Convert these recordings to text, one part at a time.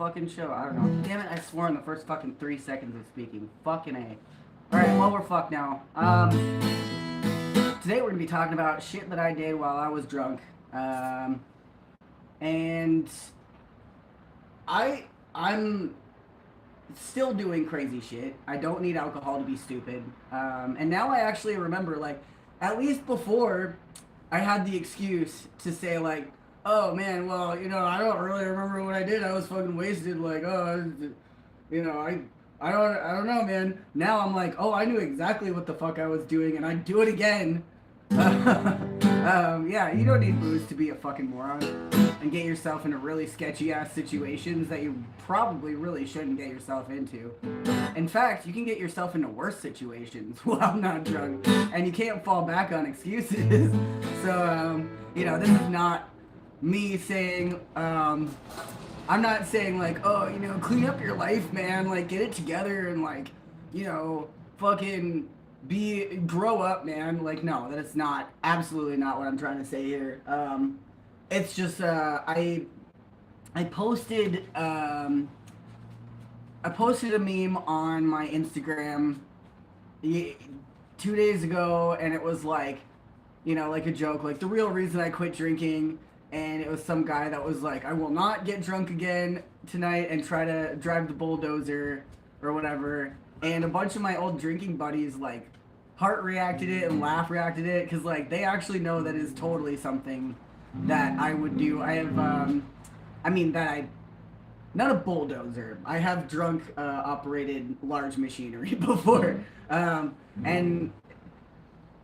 fucking show. I don't know. Damn it, I swore in the first fucking 3 seconds of speaking. Fucking A. Alright, well, we're fucked now. Today we're gonna be talking about shit that I did while I was drunk. And I'm still doing crazy shit. I don't need alcohol to be stupid. And now I actually remember, like, at least before, I had the excuse to say, like, oh man, well, you know, I don't really remember what I did. I was fucking wasted. Like, oh, you know, I don't know, man. Now I'm like, oh, I knew exactly what the fuck I was doing, and I'd do it again. Yeah, you don't need booze to be a fucking moron and get yourself into really sketchy ass situations that you probably really shouldn't get yourself into. In fact, you can get yourself into worse situations while not drunk, and you can't fall back on excuses. So, you know, this is not me saying, I'm not saying like, oh, you know, clean up your life, man, like get it together and like, you know, fucking grow up, man. Like, no, that's not, absolutely not what I'm trying to say here. It's just, I posted, I posted a meme on my Instagram 2 days ago, and it was like, you know, like a joke, like the real reason I quit drinking. And it was some guy that was like, I will not get drunk again tonight and try to drive the bulldozer or whatever. And a bunch of my old drinking buddies like heart reacted it and laugh reacted it because like they actually know that is totally something that I would do. I have, not a bulldozer. I have drunk operated large machinery before. And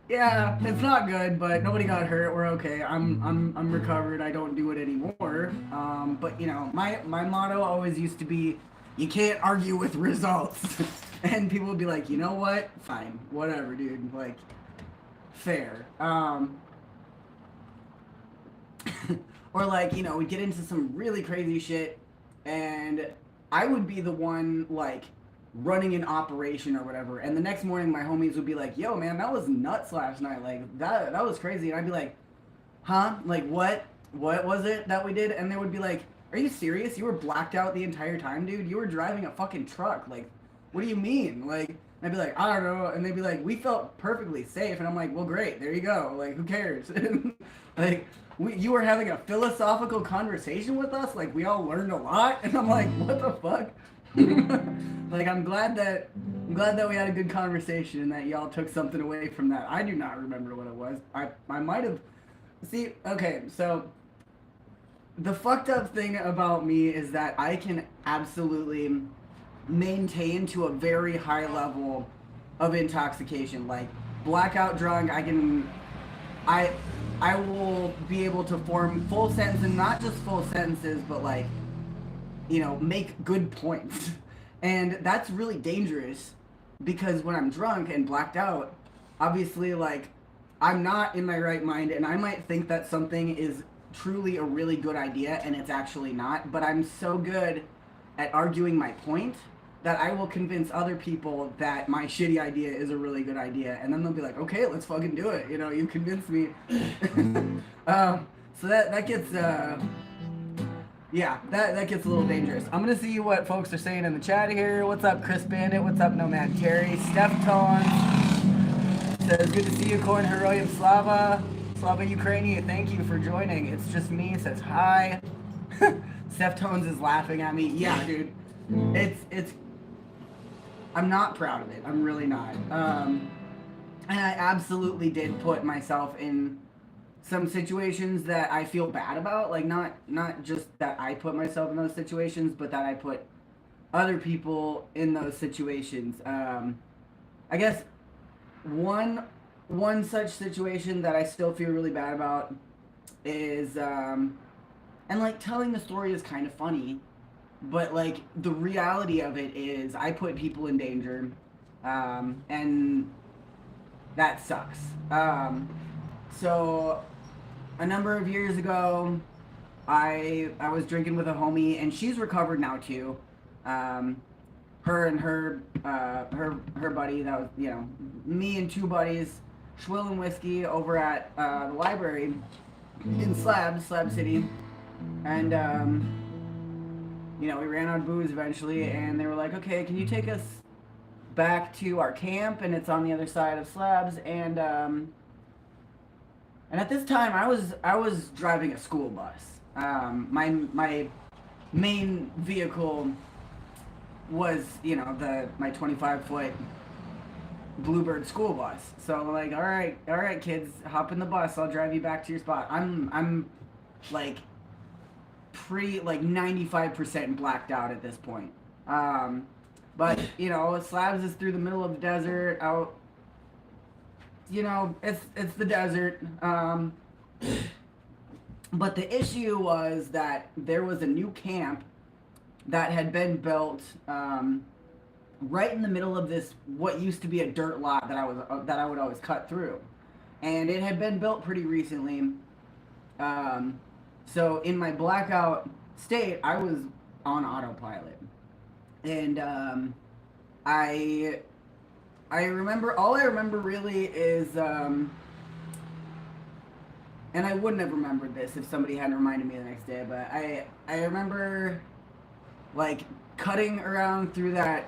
yeah, it's not good, but nobody got hurt. We're okay. I'm recovered. I don't do it anymore. But you know, my motto always used to be, you can't argue with results. And people would be like, you know what? Fine, whatever, dude. Like, fair. Or like, you know, we get into some really crazy shit, and I would be the one like running an operation or whatever, and the next morning my homies would be like, yo man, that was nuts last night, like that was crazy. And I'd be like, huh, like what was it that we did? And they would be like, are you serious? You were blacked out the entire time, dude? You were driving a fucking truck. Like, what do you mean? Like, and I'd be like, I don't know. And they'd be like, we felt perfectly safe. And I'm like, well, great, there you go. Like, who cares? Like, you were having a philosophical conversation with us, like we all learned a lot. And I'm like, what the fuck? Like, I'm glad that we had a good conversation and that y'all took something away from that. I do not remember what it was. I might have. See, okay, so the fucked up thing about me is that I can absolutely maintain to a very high level of intoxication. Like, blackout drunk, I will be able to form full sentences, and not just full sentences, but like, you know, make good points. And that's really dangerous because when I'm drunk and blacked out, obviously, like, I'm not in my right mind, and I might think that something is truly a really good idea and it's actually not, but I'm so good at arguing my point that I will convince other people that my shitty idea is a really good idea, and then they'll be like, okay, let's fucking do it, you know, you convinced me. So that gets yeah, that gets a little dangerous. I'm gonna see what folks are saying in the chat here. What's up, Chris Bandit? What's up, Nomad Terry? Steph Tones says, good to see you, Korn Heroyim Slava. Slava Ukraini, thank you for joining. It's just me, says hi. Steph Tones is laughing at me. Yeah, dude. It's I'm not proud of it. I'm really not. And I absolutely did put myself in some situations that I feel bad about, like not just that I put myself in those situations, but that I put other people in those situations. I guess one such situation that I still feel really bad about is, and like telling the story is kind of funny, but like the reality of it is I put people in danger, and that sucks. So a number of years ago, I was drinking with a homie, and she's recovered now too. Her and her buddy, that was, you know, me and two buddies, swilling whiskey over at the library in Slab City, and you know, we ran out of booze eventually, and they were like, okay, can you take us back to our camp? And it's on the other side of Slabs. And at this time, I was driving a school bus. My main vehicle was, you know, my 25-foot Bluebird school bus. So like, all right, kids, hop in the bus. I'll drive you back to your spot. I'm like pretty like 95% blacked out at this point. But you know, Slabs is through the middle of the desert. Out, you know, it's the desert. But the issue was that there was a new camp that had been built right in the middle of this what used to be a dirt lot that I would always cut through, and it had been built pretty recently. So in my blackout state, I was on autopilot, and I remember, all I remember really is and I wouldn't have remembered this if somebody hadn't reminded me the next day, but I remember like cutting around through that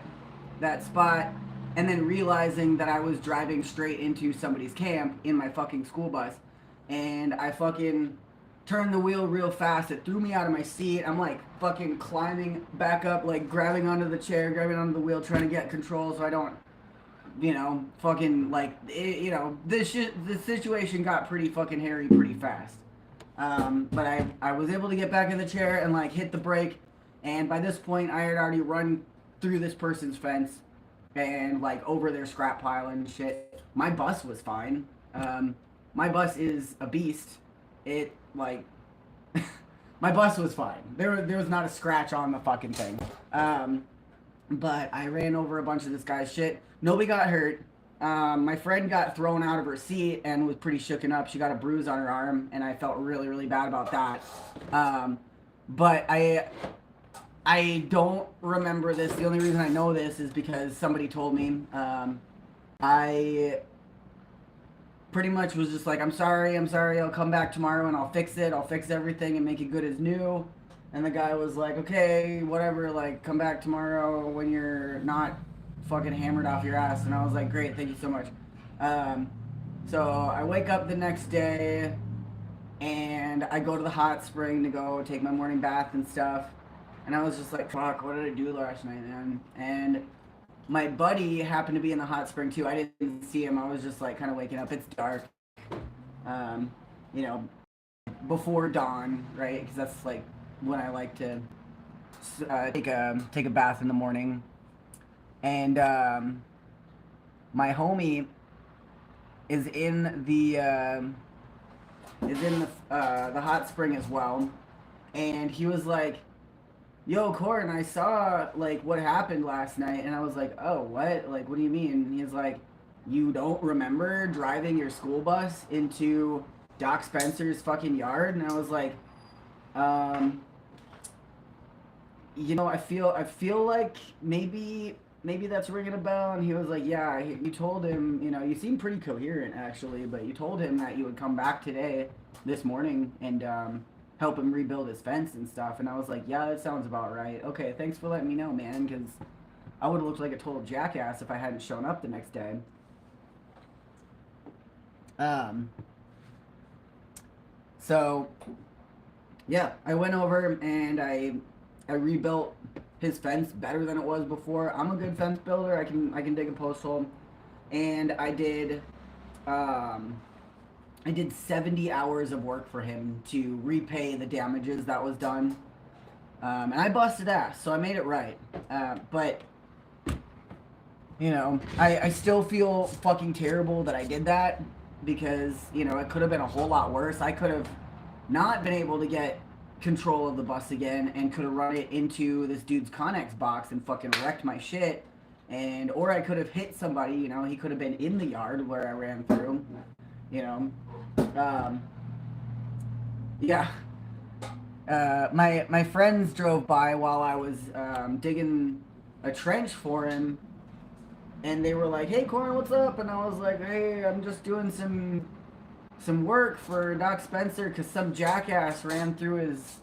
spot and then realizing that I was driving straight into somebody's camp in my fucking school bus, and I fucking turned the wheel real fast. It threw me out of my seat. I'm like fucking climbing back up, like grabbing onto the chair, grabbing onto the wheel, trying to get control so I don't, you know, fucking like, you know, the situation got pretty fucking hairy pretty fast. But I was able to get back in the chair and like hit the brake, and by this point I had already run through this person's fence and like over their scrap pile and shit. My bus was fine. My bus is a beast. It like my bus was fine. There was not a scratch on the fucking thing. But I ran over a bunch of this guy's shit. Nobody got hurt. My friend got thrown out of her seat and was pretty shooken up. She got a bruise on her arm, and I felt really, really bad about that. But I don't remember this. The only reason I know this is because somebody told me. I pretty much was just like, I'm sorry, I'll come back tomorrow and I'll fix it. I'll fix everything and make it good as new. And the guy was like, okay, whatever, like, come back tomorrow when you're not fucking hammered off your ass. And I was like, great, thank you so much. So I wake up the next day and I go to the hot spring to go take my morning bath and stuff. And I was just like, fuck, what did I do last night, man? And my buddy happened to be in the hot spring too. I didn't see him. I was just like kind of waking up. It's dark, you know, before dawn, right? Because that's like when I like to take a bath in the morning. And my homie is in the hot spring as well, and he was like, yo, Corin, I saw, like, what happened last night. And I was like, oh, what? Like, what do you mean? And he's like, you don't remember driving your school bus into Doc Spencer's fucking yard? And I was like, you know, I feel like maybe that's ringing a bell. And he was like, yeah, you told him, you know, you seem pretty coherent, actually, but you told him that you would come back this morning, and, help him rebuild his fence and stuff. And I was like, yeah, that sounds about right. Okay, thanks for letting me know, man, because I would have looked like a total jackass if I hadn't shown up the next day. So yeah, I went over and I rebuilt his fence better than it was before. I'm a good fence builder. I can dig a post hole, and I did 70 hours of work for him to repay the damages that was done. And I busted ass, so I made it right. But, you know, I still feel fucking terrible that I did that, because, you know, it could have been a whole lot worse. I could have not been able to get control of the bus again and could have run it into this dude's Connex box and fucking wrecked my shit. Or I could have hit somebody, you know, he could have been in the yard where I ran through, you know. Yeah. My friends drove by while I was digging a trench for him, and they were like, hey, Corin, what's up? And I was like, hey, I'm just doing some work for Doc Spencer because some jackass ran through his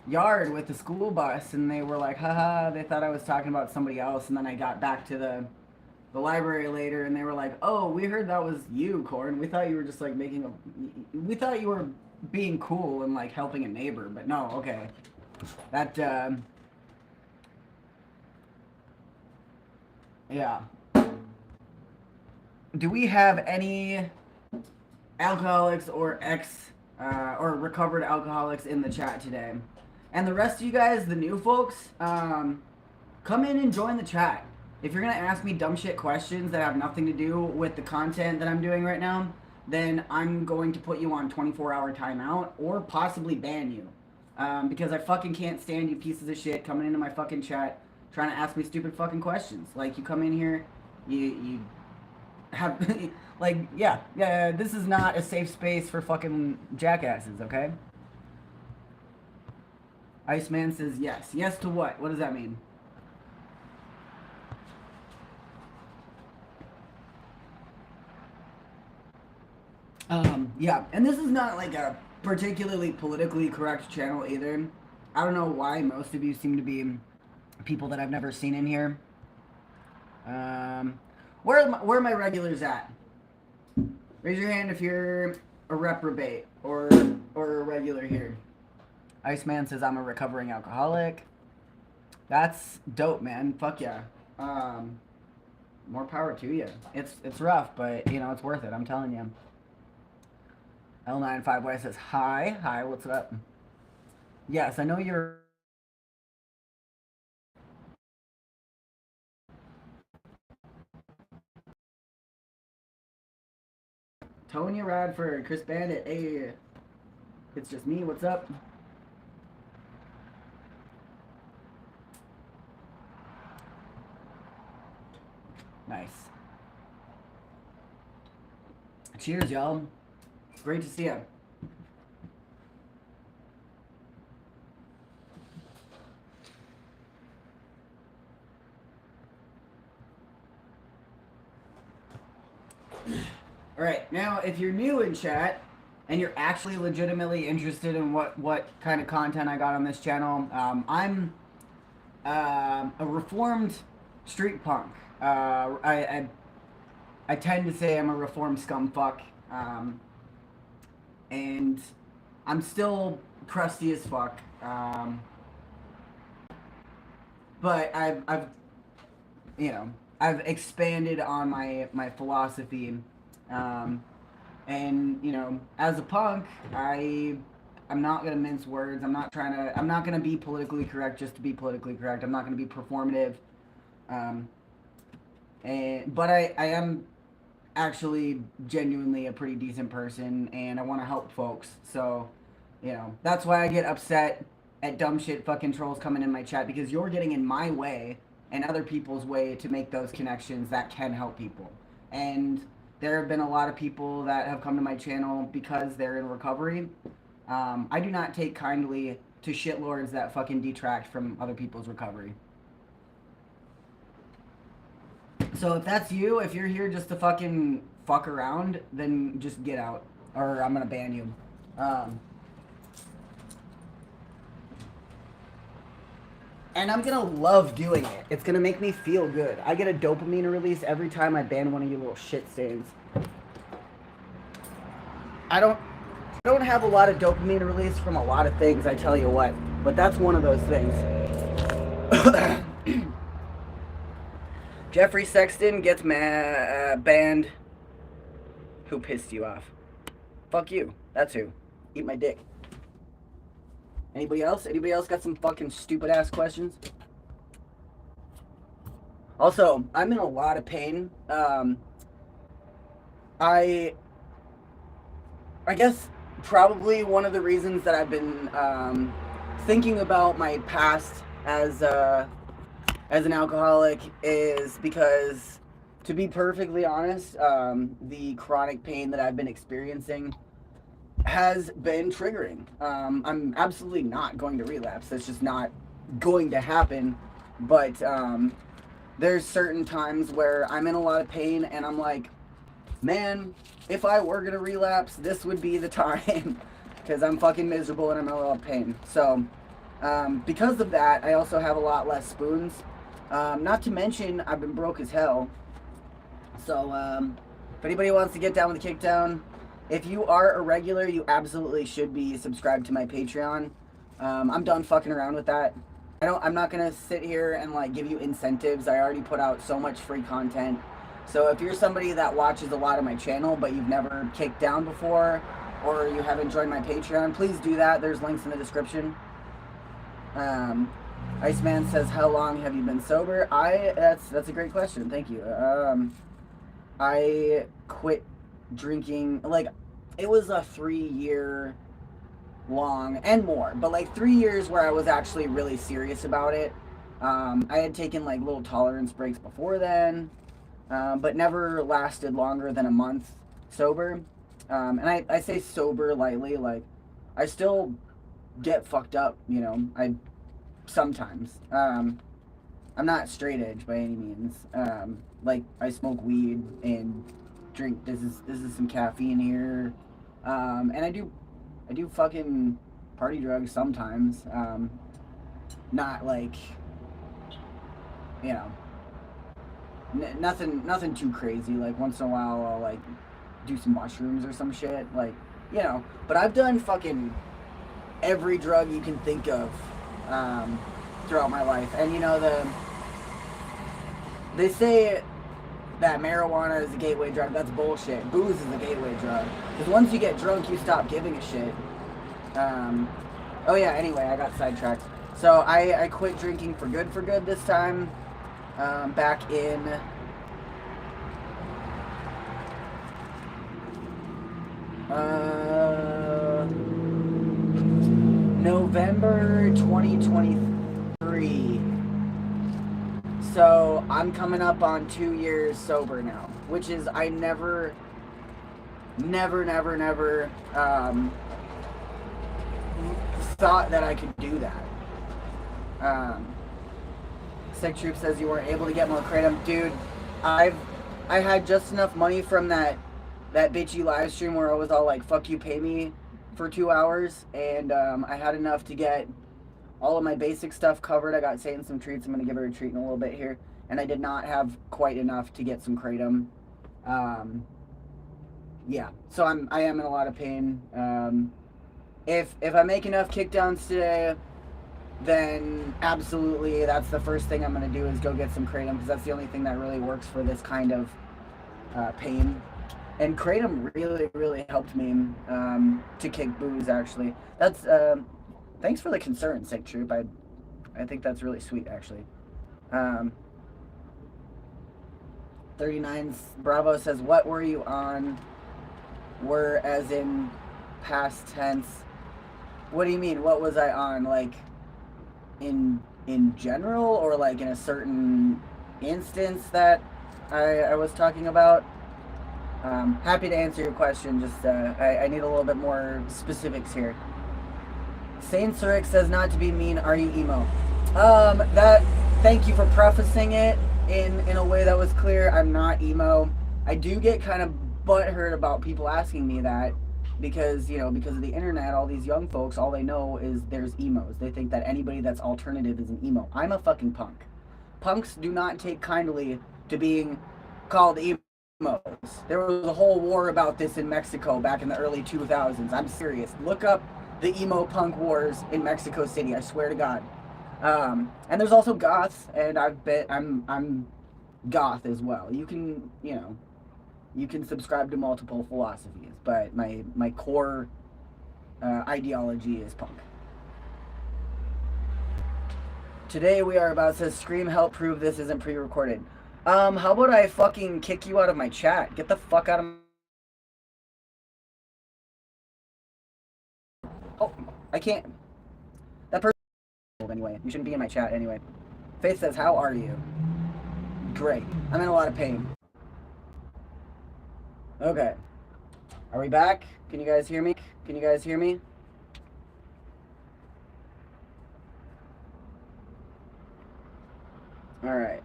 yard with the school bus, and they were like, haha, they thought I was talking about somebody else, and then I got back to the library later, and they were like, oh, we heard that was you, Corn. We thought you were just like we thought you were being cool and like helping a neighbor, but no, okay. That, yeah. Do we have any alcoholics or or recovered alcoholics in the chat today? And the rest of you guys, the new folks, come in and join the chat. If you're gonna ask me dumb shit questions that have nothing to do with the content that I'm doing right now, then I'm going to put you on 24-hour timeout or possibly ban you. Because I fucking can't stand you pieces of shit coming into my fucking chat trying to ask me stupid fucking questions. Like, you come in here, you have, like, yeah, this is not a safe space for fucking jackasses, okay? Iceman says yes. Yes to what? What does that mean? Yeah, and this is not like a particularly politically correct channel either. I don't know why most of you seem to be people that I've never seen in here. Where are my regulars at? Raise your hand if you're a reprobate or a regular here. Iceman says I'm a recovering alcoholic. That's dope, man. Fuck yeah. More power to you. It's rough, but you know it's worth it. I'm telling you. L95Y says hi, what's up? Yes, I know you're. Tonya Radford, Chris Bandit, hey, it's just me, what's up? Nice. Cheers, y'all. Great to see you. All right, now if you're new in chat and you're actually legitimately interested in what kind of content I got on this channel, I'm a reformed street punk. I tend to say I'm a reformed scumfuck, and I'm still crusty as fuck. But I've you know, I've expanded on my philosophy. And you know, as a punk, I'm not gonna mince words. I'm not gonna be politically correct just to be politically correct. I'm not gonna be performative. But I am actually genuinely a pretty decent person, and I want to help folks. So, you know, that's why I get upset at dumb shit fucking trolls coming in my chat, because you're getting in my way and other people's way to make those connections that can help people. And there have been a lot of people that have come to my channel because they're in recovery. I do not take kindly to shitlords that fucking detract from other people's recovery. So if that's you, if you're here just to fucking fuck around, then just get out, or I'm gonna ban you. And I'm gonna love doing it. It's gonna make me feel good. I get a dopamine release every time I ban one of you little shit stains. I don't have a lot of dopamine release from a lot of things, I tell you what, but that's one of those things. Jeffrey Sexton gets banned. Who pissed you off? Fuck you. That's who. Eat my dick. Anybody else? Anybody else got some fucking stupid ass questions? Also, I'm in a lot of pain. I guess probably one of the reasons that I've been thinking about my past as an alcoholic is because, to be perfectly honest, the chronic pain that I've been experiencing has been triggering. I'm absolutely not going to relapse. That's just not going to happen. But there's certain times where I'm in a lot of pain and I'm like, man, if I were going to relapse, this would be the time. Because I'm fucking miserable and I'm in a lot of pain. So Because of that, I also have a lot less spoons. Not to mention, I've been broke as hell. So, if anybody wants to get down with the kickdown, if you are a regular, you absolutely should be subscribed to my Patreon. I'm done fucking around with that. I'm not gonna sit here and like give you incentives. I already put out so much free content. So if you're somebody that watches a lot of my channel, but you've never kicked down before, or you haven't joined my Patreon, please do that. There's links in the description. Iceman says, "How long have you been sober?" That's a great question. Thank you. I quit drinking, like, it was a 3-year long and more, but like 3 years where I was actually really serious about it. I had taken like little tolerance breaks before then, but never lasted longer than a month sober. And I say sober lightly, like I still get fucked up, you know, I sometimes. I'm not straight edge by any means. Like I smoke weed and drink. This is some caffeine here, and I do fucking party drugs sometimes. Not like, you know, nothing too crazy. Like once in a while I'll like do some mushrooms or some shit. Like, you know. But I've done fucking every drug you can think of throughout my life, and you know they say that marijuana is a gateway drug. That's bullshit. Booze is a gateway drug. Because once you get drunk, you stop giving a shit. Oh yeah, anyway, I got sidetracked. So I quit drinking for good this time. Back in November 2023. So I'm coming up on 2 years sober now, which is I never thought that I could do that. Sick Troop says you weren't able to get more kratom. Dude, I had just enough money from that bitchy live stream where I was all like, fuck you, pay me for 2 hours, and I had enough to get all of my basic stuff covered. I got Satan some treats. I'm going to give her a treat in a little bit here. And I did not have quite enough to get some kratom. Yeah, so I am in a lot of pain. If I make enough kickdowns today, then absolutely that's the first thing I'm going to do is go get some kratom, because that's the only thing that really works for this kind of pain. And kratom really helped me to kick booze, actually. That's thanks for the concern, Sick Troop. I think that's really sweet, actually. 39's Bravo says, what were you on? Were as in past tense. What do you mean? What was I on? Like in general, or like in a certain instance that I was talking about? Happy to answer your question. Just I need a little bit more specifics here. Saint Surik says, not to be mean, are you emo? Thank you for prefacing it in a way that was clear. I'm not emo. I do get kind of butthurt about people asking me that, because, you know, because of the internet, all these young folks, all they know is there's emos. They think that anybody that's alternative is an emo. I'm a fucking punk. Punks do not take kindly to being called emos. There was a whole war about this in Mexico back in the early 2000s. I'm serious. Look up the emo punk wars in Mexico City. I swear to God. And there's also goths, and I'm goth as well. You can, you know, you can subscribe to multiple philosophies, but my core ideology is punk. Today we are about to Scream help prove this isn't pre-recorded. How about I fucking kick you out of my chat? Get the fuck out of my... Oh, I can't. That person... Anyway, you shouldn't be in my chat anyway. Faith says, how are you? Great. I'm in a lot of pain. Okay. Are we back? Can you guys hear me? Can you guys hear me? Alright.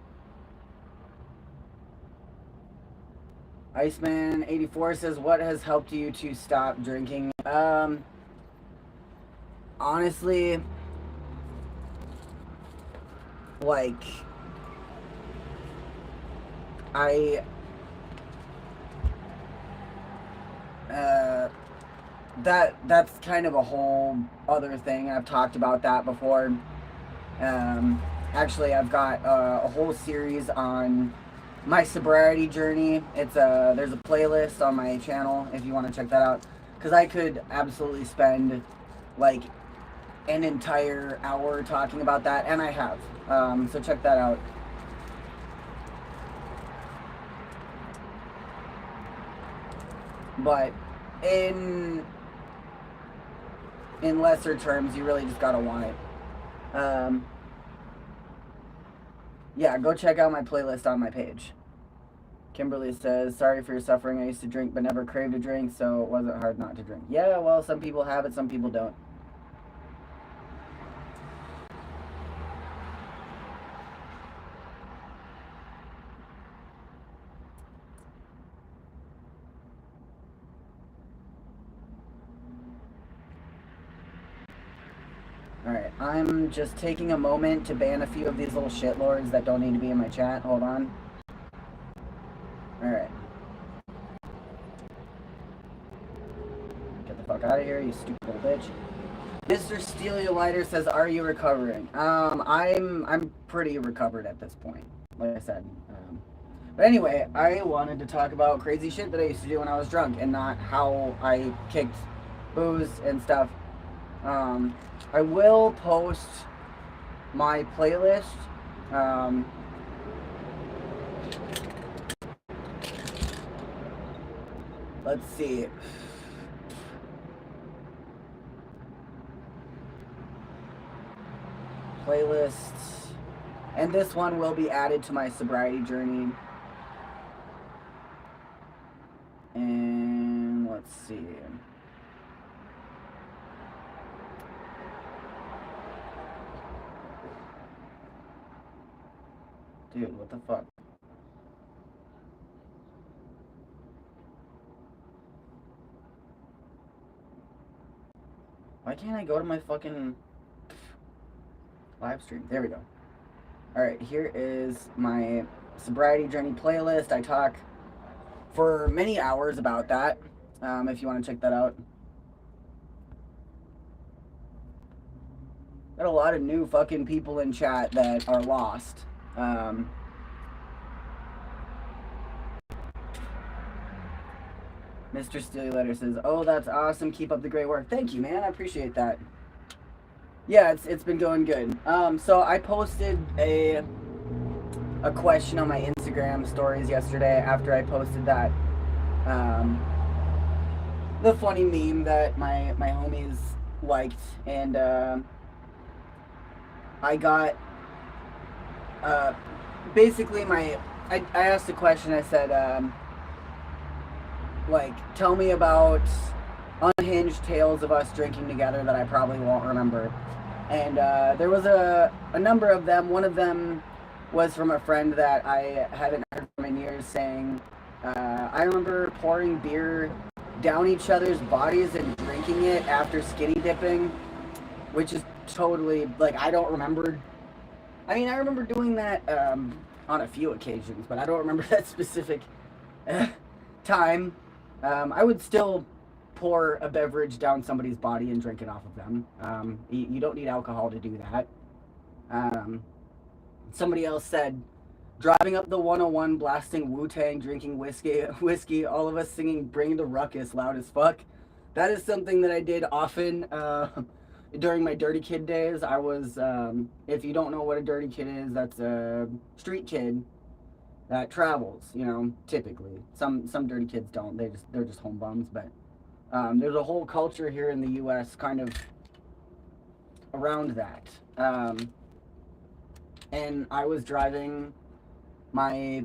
Iceman84 says, what has helped you to stop drinking? Honestly, like, I, that's kind of a whole other thing. I've talked about that before. Actually, I've got a whole series on my sobriety journey. There's a playlist on my channel if you want to check that out, because I could absolutely spend like an entire hour talking about that, and I have. So check that out. But in lesser terms, you really just gotta want it. Yeah, go check out my playlist on my page. Kimberly says, sorry for your suffering. I used to drink but never craved a drink, so it wasn't hard not to drink. Yeah, well, some people have it, some people don't. Alright, I'm just taking a moment to ban a few of these little shitlords that don't need to be in my chat. Hold on. Alright. Get the fuck out of here, you stupid little bitch. Mr. Steal Your Lighter says, are you recovering? I'm pretty recovered at this point, like I said. But anyway, I wanted to talk about crazy shit that I used to do when I was drunk, and not how I kicked booze and stuff. I will post my playlist. Let's see. Playlists. And this one will be added to my sobriety journey. And let's see. Dude, what the fuck? Why can't I go to my fucking live stream? There we go. Alright, here is my sobriety journey playlist. I talk for many hours about that, if you want to check that out. Got a lot of new fucking people in chat that are lost. Mr. Steely Letter says, oh, that's awesome. Keep up the great work. Thank you, man. I appreciate that. Yeah, it's been going good. So I posted a question on my Instagram stories yesterday after I posted that, the funny meme that my homies liked, and I got, basically I asked a question. I said, like, tell me about unhinged tales of us drinking together that I probably won't remember. And there was a number of them. One of them was from a friend that I haven't heard from in years, saying, I remember pouring beer down each other's bodies and drinking it after skinny dipping, which is totally, like, I don't remember. I mean, I remember doing that on a few occasions, but I don't remember that specific time. I would still pour a beverage down somebody's body and drink it off of them. You don't need alcohol to do that. Somebody else said, driving up the 101, blasting Wu-Tang, drinking whiskey, all of us singing Bring the Ruckus loud as fuck. That is something that I did often during my dirty kid days. I was, if you don't know what a dirty kid is, that's a street kid that travels, you know, typically. Some dirty kids don't. They're just home bums, but there's a whole culture here in the U.S. kind of around that. And I was driving my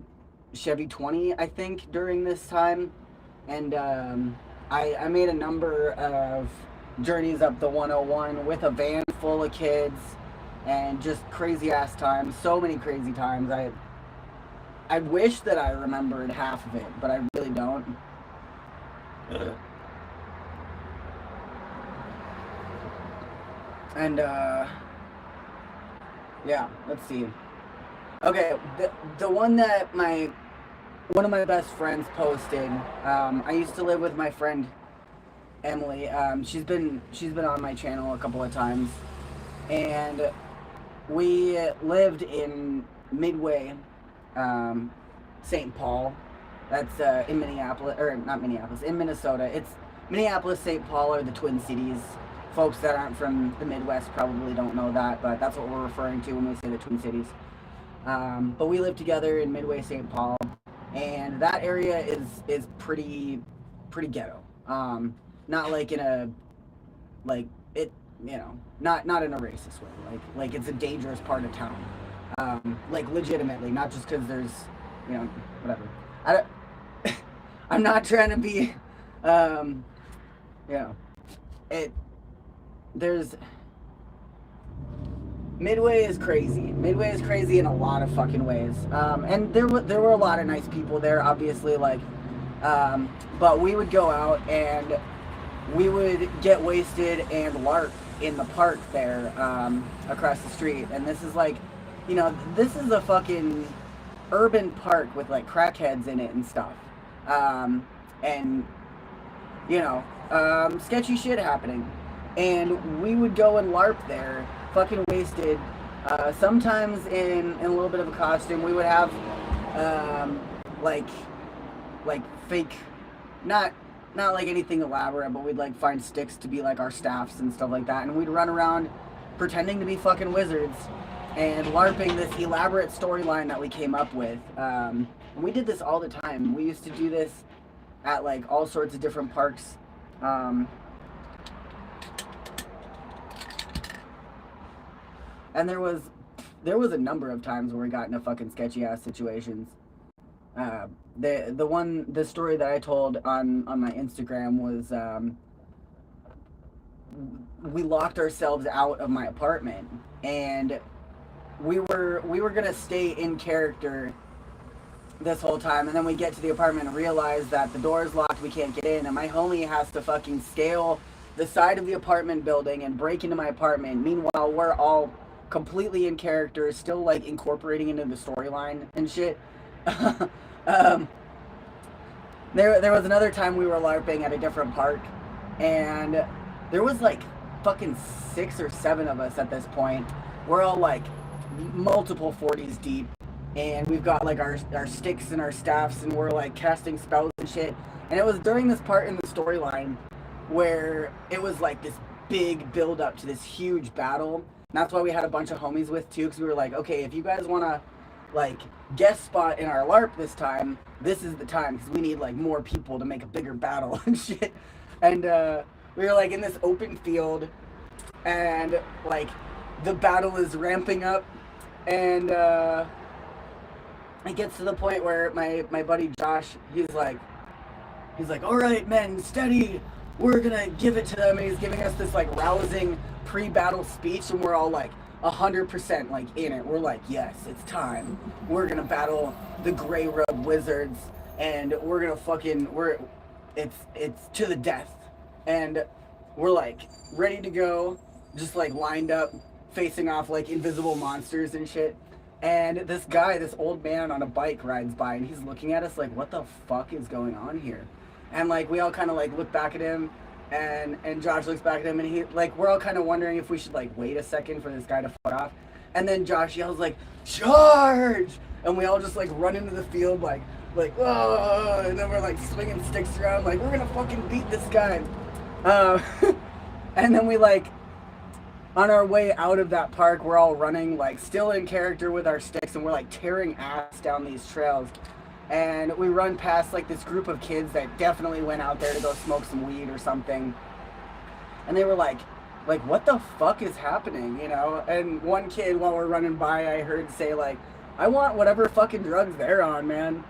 Chevy 20, I think, during this time, and I made a number of journeys up the 101 with a van full of kids, and just crazy ass times. So many crazy times. I wish that I remembered half of it, but I really don't. And yeah, let's see. Okay, the one that one of my best friends posted. I used to live with my friend Emily. She's been on my channel a couple of times, and we lived in Midway, um, St. Paul. That's in Minneapolis, or not Minneapolis, in Minnesota. It's Minneapolis, St. Paul are the Twin Cities. Folks that aren't from the Midwest probably don't know that, but that's what we're referring to when we say the Twin Cities. But we live together in Midway, St. Paul, and that area is pretty ghetto. Not like in a like it not in a racist way. Like it's a dangerous part of town. Like legitimately, not just because there's whatever. I don't, I'm not trying to be um, you know it there's Midway is crazy. Midway is crazy in a lot of fucking ways. And there were a lot of nice people there, obviously. But we would go out and we would get wasted and LARP in the park there across the street. And this is this is a fucking urban park with like crackheads in it and stuff. And sketchy shit happening. And we would go and LARP there, fucking wasted. Sometimes in a little bit of a costume. We would have like fake, not like anything elaborate, but we'd like find sticks to be like our staffs and stuff like that, and we'd run around pretending to be fucking wizards and LARPing this elaborate storyline that we came up with. And we did this all the time. We used to do this at like all sorts of different parks. And there was a number of times where we got into fucking sketchy ass situations. The story that I told on my Instagram was we locked ourselves out of my apartment, and we were gonna stay in character this whole time, and then we get to the apartment and realize that the door is locked, we can't get in, and my homie has to fucking scale the side of the apartment building and break into my apartment. Meanwhile, we're all completely in character, still like incorporating into the storyline and shit. There was another time we were LARPing at a different park, and there was like fucking 6 or 7 of us at this point. We're all like multiple 40s deep, and we've got like our sticks and our staffs, and we're like casting spells and shit. And it was during this part in the storyline where it was like this big build up to this huge battle. And that's why we had a bunch of homies with too, because we were like, okay, if you guys want to like guest spot in our LARP this time, this is the time, because we need like more people to make a bigger battle and shit. And we were like in this open field, and like the battle is ramping up, and it gets to the point where my buddy Josh, he's like, all right, men, steady, we're gonna give it to them. And he's giving us this like rousing pre-battle speech, and we're all like 100% like in it. We're like, yes, it's time. We're gonna battle the Grey Rub Wizards, and we're gonna it's to the death. And we're like ready to go, just like lined up, facing off like invisible monsters and shit. And this guy, this old man on a bike rides by, and he's looking at us like, what the fuck is going on here? And like we all kind of like look back at him, and Josh looks back at him, and he like, we're all kind of wondering if we should like wait a second for this guy to fuck off. And then Josh yells like, charge! And we all just like run into the field like oh, and then we're like swinging sticks around like, we're gonna fucking beat this guy. And then we like, on our way out of that park, we're all running like still in character with our sticks, and we're like tearing ass down these trails. And we run past like this group of kids that definitely went out there to go smoke some weed or something. And they were like, what the fuck is happening, you know? And one kid, while we're running by, I heard say like, I want whatever fucking drugs they're on, man.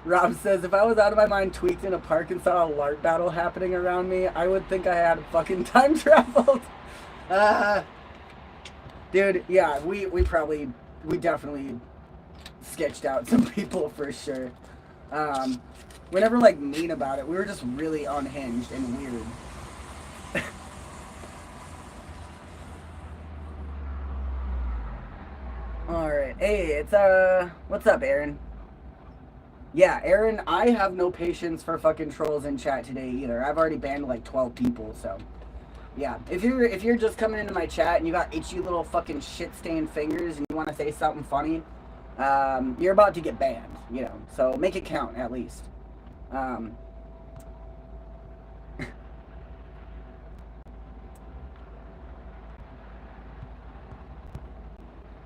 Rob says, if I was out of my mind tweaked in a park and saw a LARP battle happening around me, I would think I had fucking time traveled. Dude, yeah, we definitely sketched out some people for sure. We're never like mean about it. We were just really unhinged and weird. Hey, it's what's up, Aaron? Yeah, Aaron, I have no patience for fucking trolls in chat today either. I've already banned like 12 people, so yeah. If you're just coming into my chat and you got itchy little fucking shit stained fingers and you want to say something funny, you're about to get banned, you know. So make it count at least. Um,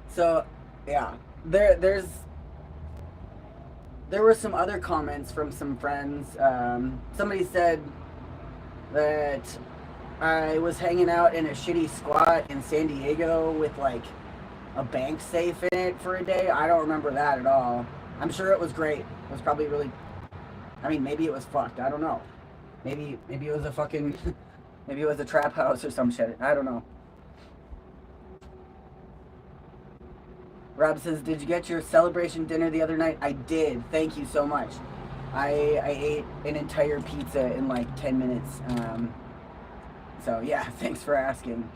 so yeah, there were some other comments from some friends. Somebody said that I was hanging out in a shitty squat in San Diego with like a bank safe in it for a day. I don't remember that at all. I'm sure it was great. It was probably really. I mean, maybe it was fucked. I don't know. Maybe it was a fucking. Maybe it was a trap house or some shit. I don't know. Rob says, "Did you get your celebration dinner the other night?" I did. Thank you so much. I ate an entire pizza in like 10 minutes. So yeah, thanks for asking.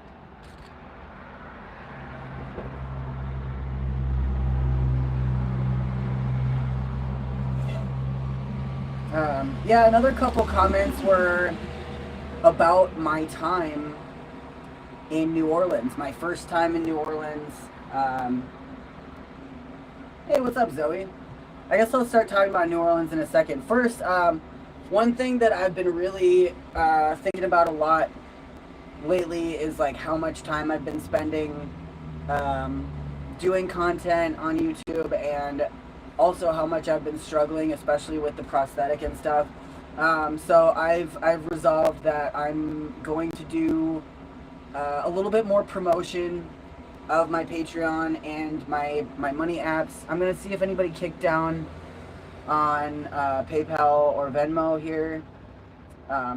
Yeah, another couple comments were about my time in New Orleans, my first time in New Orleans. Hey, what's up, Zoe? I guess I'll start talking about New Orleans in a second. First, one thing that I've been really thinking about a lot lately is like how much time I've been spending doing content on YouTube, and also how much I've been struggling, especially with the prosthetic and stuff. So I've resolved that I'm going to do a little bit more promotion of my Patreon and my money apps. I'm gonna see if anybody kicked down on PayPal or Venmo here.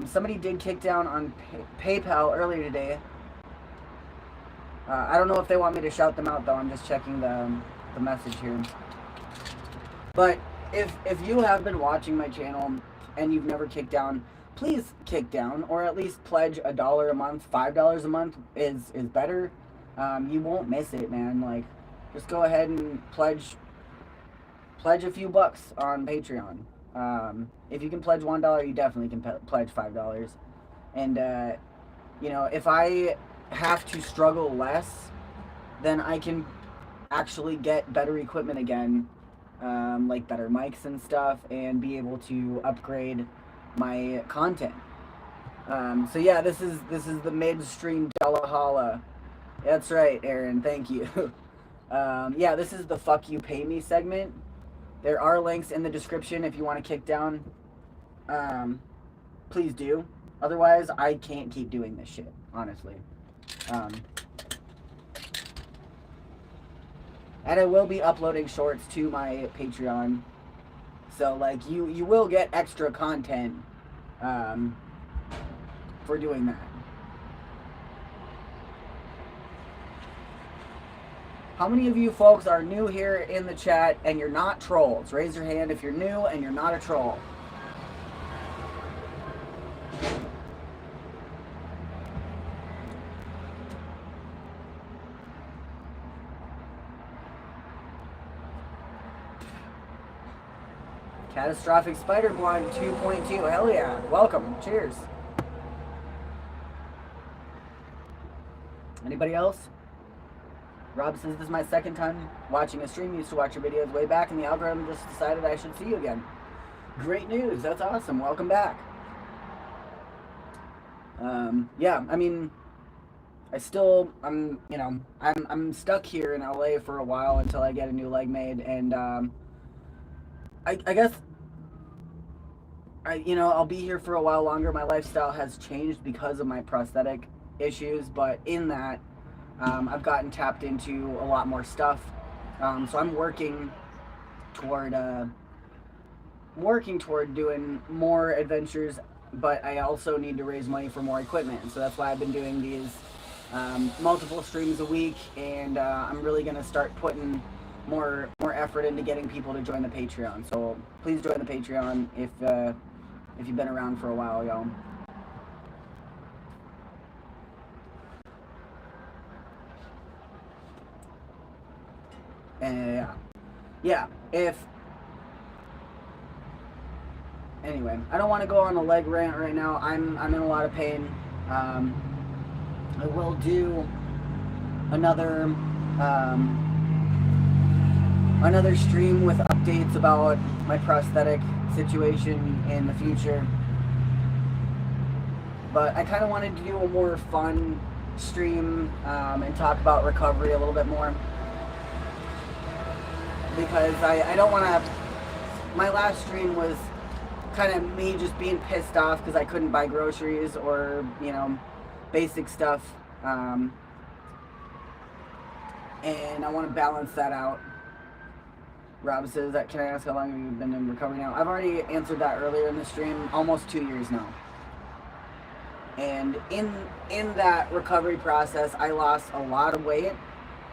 Somebody did kick down on PayPal earlier today. I don't know if they want me to shout them out though. I'm just checking the message here. But if you have been watching my channel and you've never kicked down, please kick down, or at least pledge $1 a month. $5 a month is better. You won't miss it, man. Like, just go ahead and pledge a few bucks on Patreon. If you can pledge $1, you definitely can pledge $5. And you know, if I have to struggle less, then I can actually get better equipment again, like better mics and stuff, and be able to upgrade my content. So yeah, this is the midstream Delahala. That's right, Aaron. Thank you. Yeah, this is the fuck you pay me segment. There are links in the description if you want to kick down. Please do. Otherwise, I can't keep doing this shit, honestly. And I will be uploading shorts to my Patreon. So, like, you will get extra content for doing that. How many of you folks are new here in the chat and you're not trolls? Raise your hand if you're new and you're not a troll. Catastrophic Spider Blind 2.2. Hell yeah. Welcome. Cheers. Anybody else? Rob says, this is my second time watching a stream. Used to watch your videos way back, and the algorithm just decided I should see you again. Great news. That's awesome. Welcome back. Yeah, I mean, I'm stuck here in LA for a while until I get a new leg made, and I guess I'll be here for a while longer. My lifestyle has changed because of my prosthetic issues, but in that, I've gotten tapped into a lot more stuff. So I'm working toward doing more adventures, but I also need to raise money for more equipment. So that's why I've been doing these multiple streams a week, and I'm really gonna start putting more effort into getting people to join the Patreon. So please join the Patreon if you've been around for a while, y'all. Yeah. Anyway, I don't want to go on a leg rant right now. I'm in a lot of pain. I will do another another stream with updates about my prosthetic situation in the future. But I kind of wanted to do a more fun stream and talk about recovery a little bit more. Because I don't want to... My last stream was kind of me just being pissed off because I couldn't buy groceries or, you know, basic stuff. And I want to balance that out. Rob says that, can I ask how long have you been in recovery now? I've already answered that earlier in the stream, almost 2 years now. And in that recovery process, I lost a lot of weight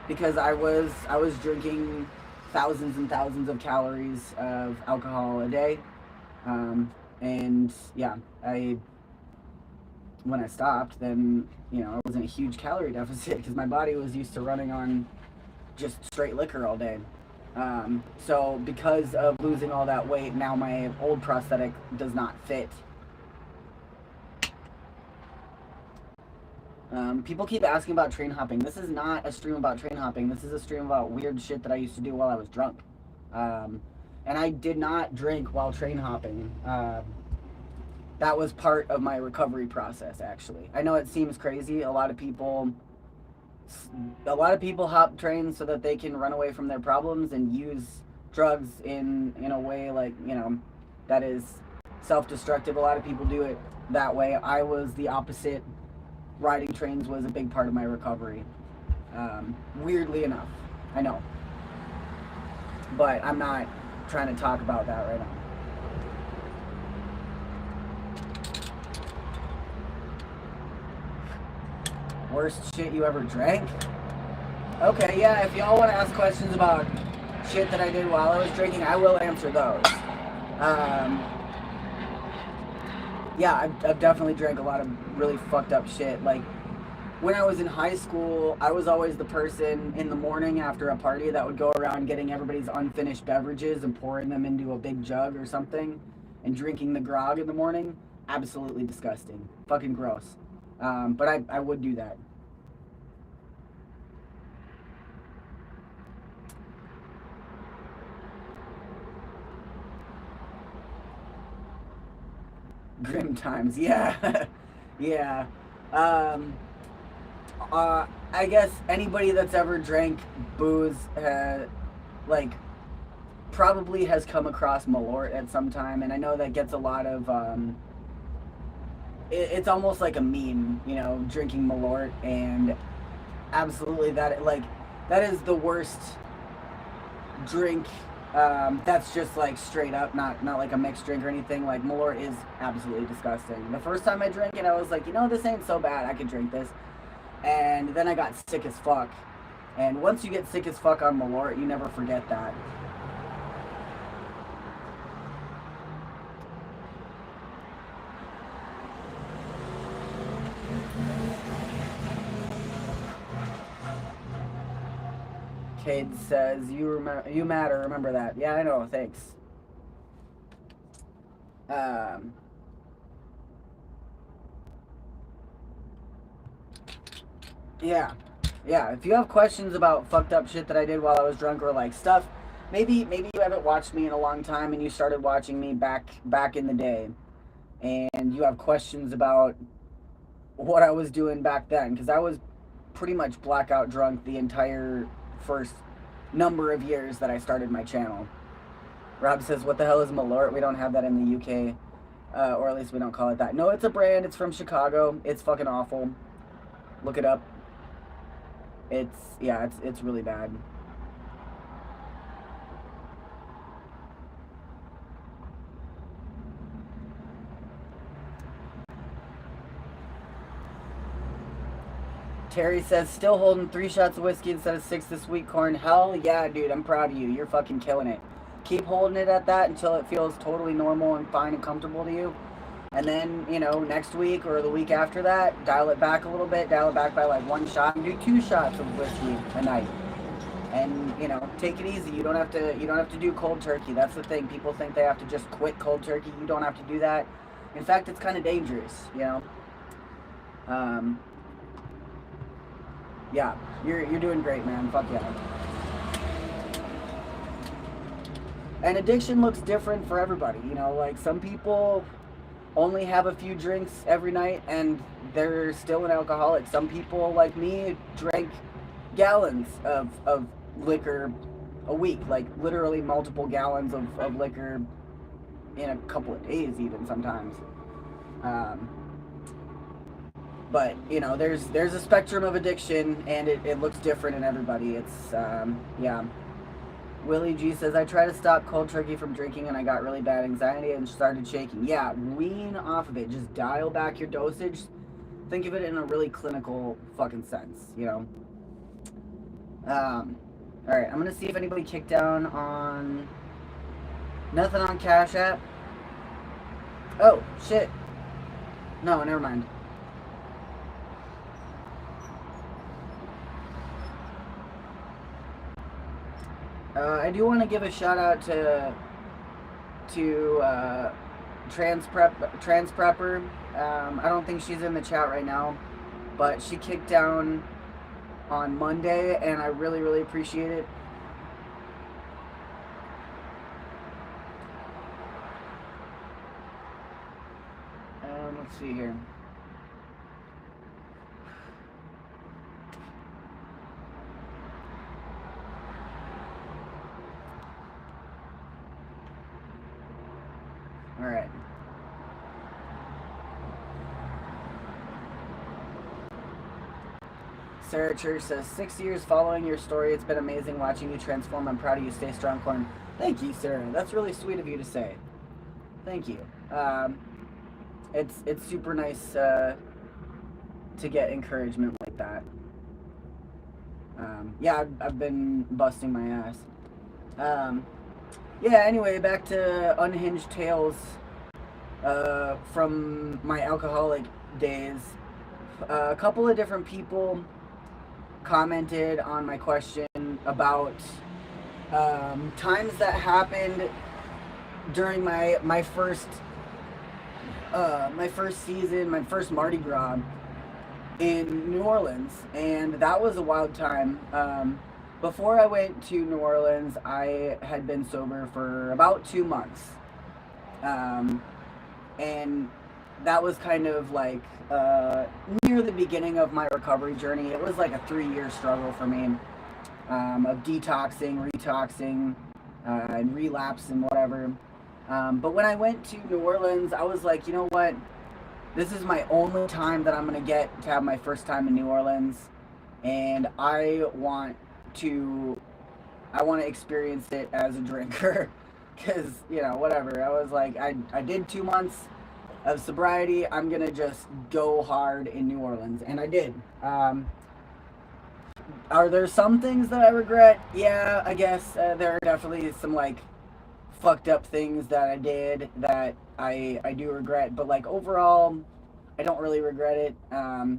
because I was drinking thousands and thousands of calories of alcohol a day. And yeah, when I stopped, then, you know, I was in a huge calorie deficit because my body was used to running on just straight liquor all day. So because of losing all that weight, now my old prosthetic does not fit. People keep asking about train hopping. This is not a stream about train hopping. This is a stream about weird shit that I used to do while I was drunk. And I did not drink while train hopping. That was part of my recovery process, actually. I know it seems crazy. A lot of people hop trains so that they can run away from their problems and use drugs in a way, like, you know, that is self-destructive. A lot of people do it that way. I was the opposite. Riding trains was a big part of my recovery. Weirdly enough, I know. But I'm not trying to talk about that right now. Worst shit you ever drank? Okay, yeah, if y'all want to ask questions about shit that I did while I was drinking, I will answer those. Yeah, I've definitely drank a lot of really fucked up shit. Like, when I was in high school, I was always the person in the morning after a party that would go around getting everybody's unfinished beverages and pouring them into a big jug or something and drinking the grog in the morning. Absolutely disgusting. Fucking gross. But I would do that. Grim times, yeah. Yeah. I guess anybody that's ever drank booze, like, probably has come across Malort at some time, and I know that gets a lot of, it's almost like a meme, you know, drinking Malort, and absolutely that is the worst drink. That's just like straight up, not like a mixed drink or anything. Like, Malort is absolutely disgusting. The first time I drank it, I was like, you know, this ain't so bad, I could drink this. And then I got sick as fuck. And once you get sick as fuck on Malort, you never forget that. Cade says, you matter, remember that. Yeah, I know, thanks. Yeah, if you have questions about fucked up shit that I did while I was drunk, or like stuff, maybe you haven't watched me in a long time and you started watching me back in the day, and you have questions about what I was doing back then, because I was pretty much blackout drunk the entire first number of years that I started my channel. Rob says, what the hell is Malort? We don't have that in the UK, or at least we don't call it that. No, it's a brand. It's from Chicago. It's fucking awful. Look it up. It's really bad. Terry says, still holding 3 shots of whiskey instead of 6 this week, Corn. Hell yeah, dude, I'm proud of you. You're fucking killing it. Keep holding it at that until it feels totally normal and fine and comfortable to you. And then, you know, next week or the week after that, dial it back a little bit. Dial it back by like 1 shot and do 2 shots of whiskey a night. And, you know, take it easy. You don't have to do cold turkey. That's the thing. People think they have to just quit cold turkey. You don't have to do that. In fact, it's kind of dangerous, you know. Um, yeah, you're doing great, man. Fuck yeah. And addiction looks different for everybody, you know. Like some people only have a few drinks every night and they're still an alcoholic. Some people like me drank gallons of liquor a week, like literally multiple gallons of liquor in a couple of days even sometimes. But you know, there's a spectrum of addiction and it looks different in everybody. It's yeah. Willie G says, I tried to stop cold turkey from drinking and I got really bad anxiety and started shaking. Yeah, wean off of it. Just dial back your dosage. Think of it in a really clinical fucking sense, you know? Alright, I'm gonna see if anybody kicked down on... Nothing on Cash App. Oh, shit. No, never mind. I do want to give a shout out to Trans Prepper. I don't think she's in the chat right now, but she kicked down on Monday, and I really appreciate it. Let's see here. All right. Sarah Church says, 6 years following your story. It's been amazing watching you transform. I'm proud of you. Stay strong, Corn. Thank you, Sarah. That's really sweet of you to say. Thank you. It's super nice to get encouragement like that. Yeah, I've been busting my ass. Yeah, anyway, back to unhinged tales from my alcoholic days. A couple of different people commented on my question about times that happened during my first season, my first Mardi Gras in New Orleans, and that was a wild time. Before I went to New Orleans, I had been sober for about 2 months. And that was kind of like near the beginning of my recovery journey. It was like a 3-year struggle for me of detoxing, retoxing, and relapse and whatever. But when I went to New Orleans, I was like, you know what? This is my only time that I'm going to get to have my first time in New Orleans. And I want to experience it as a drinker. Because, you know, whatever. I was like, I did 2 months of sobriety. I'm going to just go hard in New Orleans. And I did. Are there some things that I regret? Yeah, I guess there are definitely some, like, fucked up things that I did that I do regret. But, like, overall, I don't really regret it. I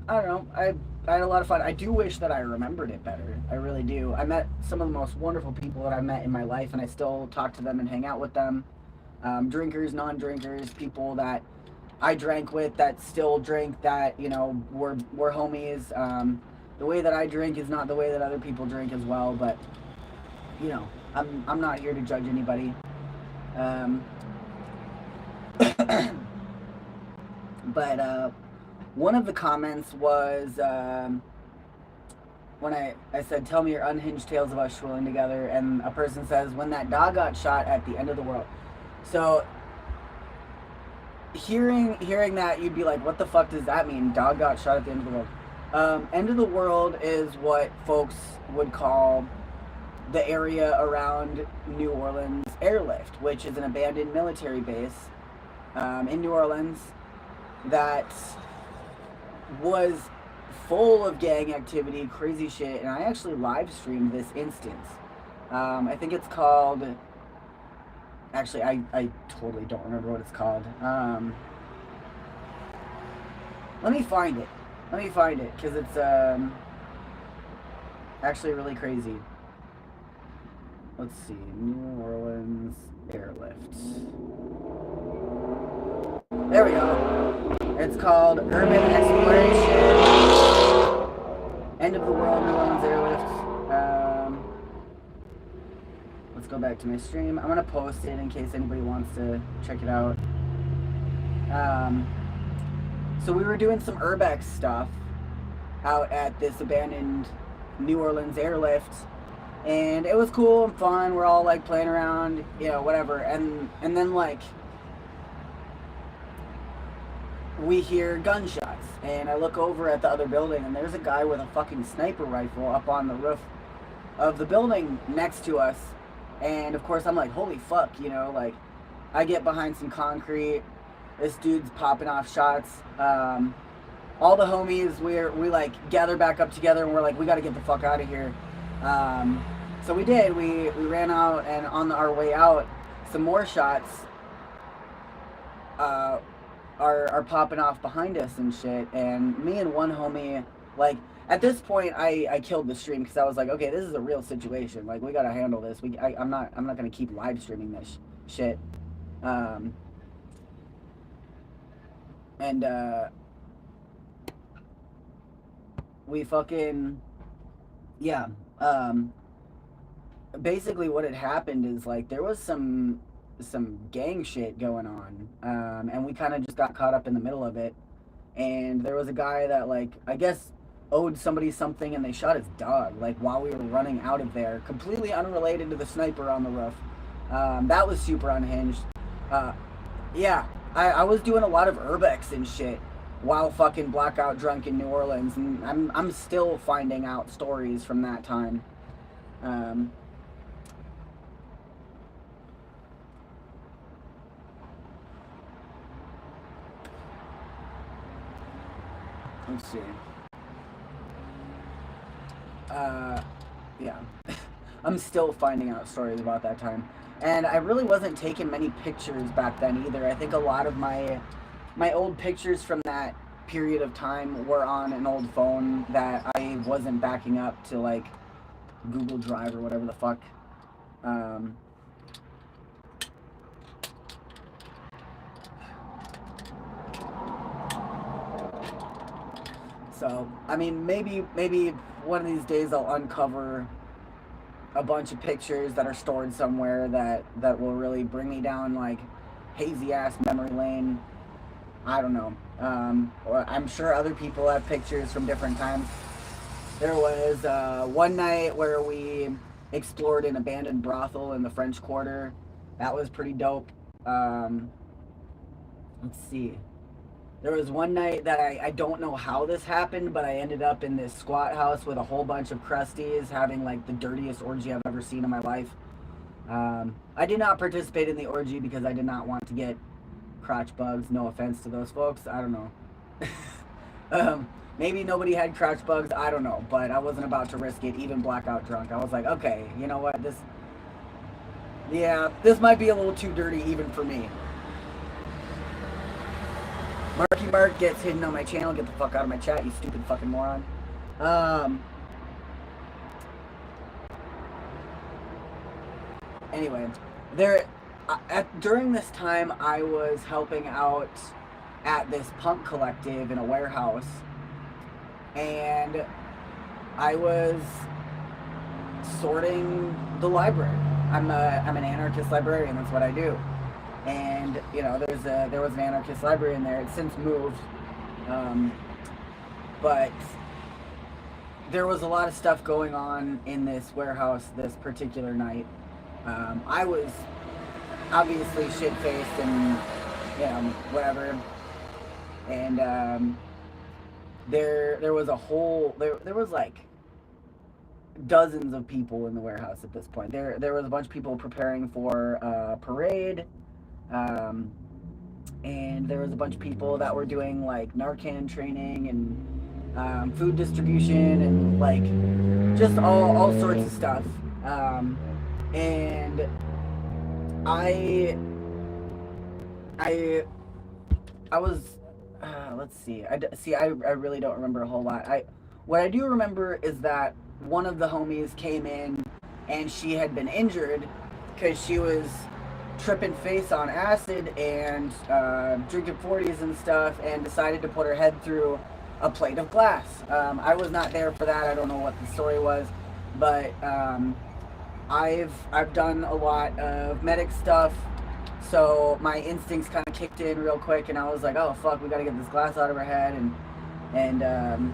don't know. I had a lot of fun. I do wish that I remembered it better. I really do. I met some of the most wonderful people that I've met in my life, and I still talk to them and hang out with them. Drinkers, non-drinkers, people that I drank with that still drink, that, you know, we're homies. The way that I drink is not the way that other people drink as well, but, you know, I'm not here to judge anybody. But one of the comments was when I said, tell me your unhinged tales of us schooling together, and a person says, when that dog got shot at the end of the world. So hearing that, you'd be like, what the fuck does that mean? Dog got shot at the end of the world. End of the world is what folks would call the area around New Orleans Airlift, which is an abandoned military base in New Orleans that was full of gang activity, crazy shit, and I actually live streamed this instance. I think it's called... Actually, I totally don't remember what it's called. Let me find it, because it's... actually really crazy. Let's see, New Orleans airlift. There we go. It's called Urban Exploration. End of the World New Orleans airlift. Let's go back to my stream. I'm gonna post it in case anybody wants to check it out. So we were doing some urbex stuff out at this abandoned New Orleans airlift, and it was cool and fun. We're all like playing around, you know, whatever. And then like we hear gunshots, and I look over at the other building, and there's a guy with a fucking sniper rifle up on the roof of the building next to us. And of course I'm like, holy fuck, you know, like I get behind some concrete, this dude's popping off shots. All the homies, we like gather back up together, and we're like, we gotta get the fuck out of here. So we did, we ran out, and on our way out, some more shots are popping off behind us and shit. And me and one homie, like, at this point, I killed the stream because I was like, okay, this is a real situation. Like, we gotta handle this. I'm not gonna keep live streaming this shit. We fucking, yeah. Basically, what had happened is like there was some gang shit going on, and we kind of just got caught up in the middle of it. And there was a guy that, like, I guess owed somebody something, and they shot his dog, like, while we were running out of there, completely unrelated to the sniper on the roof. That was super unhinged. Yeah, I was doing a lot of urbex and shit while fucking blackout drunk in New Orleans, and I'm still finding out stories from that time. Let's see. Yeah. I'm still finding out stories about that time. And I really wasn't taking many pictures back then either. I think a lot of my old pictures from that period of time were on an old phone that I wasn't backing up to, like, Google Drive or whatever the fuck. So, I mean, maybe one of these days I'll uncover a bunch of pictures that are stored somewhere that will really bring me down, like, hazy ass memory lane. I don't know. Or I'm sure other people have pictures from different times. There was one night where we explored an abandoned brothel in the French Quarter. That was pretty dope. Let's see. There was one night that I don't know how this happened, but I ended up in this squat house with a whole bunch of crusties having, like, the dirtiest orgy I've ever seen in my life. I did not participate in the orgy because I did not want to get crotch bugs. No offense to those folks. I don't know. Maybe nobody had crotch bugs. I don't know. But I wasn't about to risk it, even blackout drunk. I was like, okay, you know what? This might be a little too dirty even for me. Marky Mark gets hidden on my channel. Get the fuck out of my chat, you stupid fucking moron. Anyway, during this time, I was helping out at this punk collective in a warehouse, and I was sorting the library. I'm an anarchist librarian. That's what I do. And, you know, there was an anarchist library in there. It's since moved. But there was a lot of stuff going on in this warehouse this particular night. I was obviously shit-faced and, you know, whatever. And there was a whole... There was, like, dozens of people in the warehouse at this point. There was a bunch of people preparing for a parade. And there was a bunch of people that were doing, like, Narcan training and food distribution and, like, just all sorts of stuff. And I was let's see. I really don't remember a whole lot. What I do remember is that one of the homies came in and she had been injured because she was tripping face on acid and drinking 40s and stuff, and decided to put her head through a plate of glass. I was not there for that. I don't know what the story was, but I've done a lot of medic stuff, so my instincts kind of kicked in real quick, and I was like, oh fuck, we got to get this glass out of her head and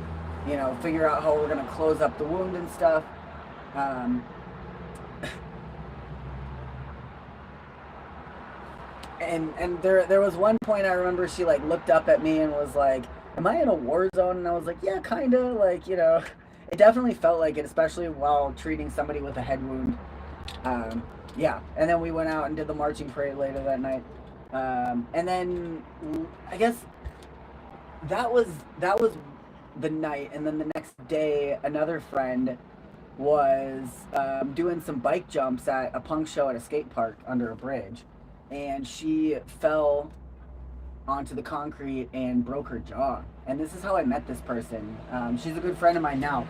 you know, figure out how we're gonna close up the wound and stuff. And there was one point I remember she like looked up at me and was like, "Am I in a war zone?" And I was like, "Yeah, kind of." Like, you know, it definitely felt like it, especially while treating somebody with a head wound. Yeah, and then we went out and did the marching parade later that night. And then I guess that was the night. And then the next day, another friend was doing some bike jumps at a punk show at a skate park under a bridge, and she fell onto the concrete and broke her jaw. And this is how I met this person. She's a good friend of mine now,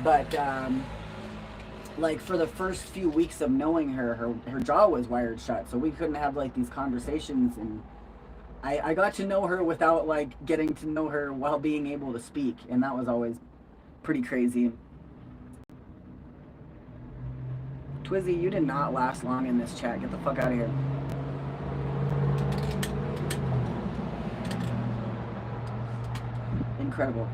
but like for the first few weeks of knowing her jaw was wired shut, so we couldn't have like these conversations, and I got to know her without like getting to know her while being able to speak, and that was always pretty crazy. Twizzy, you did not last long in this chat. Get the fuck out of here. Incredible.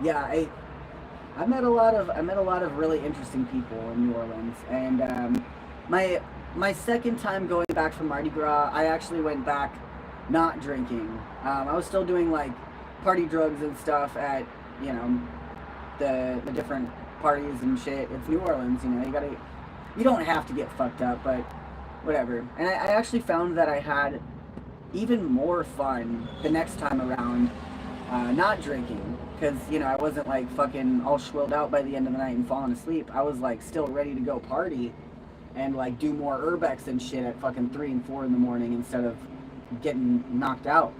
Yeah, I met a lot of really interesting people in New Orleans, and my second time going back from Mardi Gras, I actually went back not drinking. I was still doing like party drugs and stuff at, you know, the different parties and shit. It's New Orleans, you know, you don't have to get fucked up, but whatever. And I actually found that I had even more fun the next time around not drinking, because, you know, I wasn't like fucking all swilled out by the end of the night and falling asleep. I was like still ready to go party and like do more urbex and shit at fucking 3 and 4 in the morning instead of getting knocked out.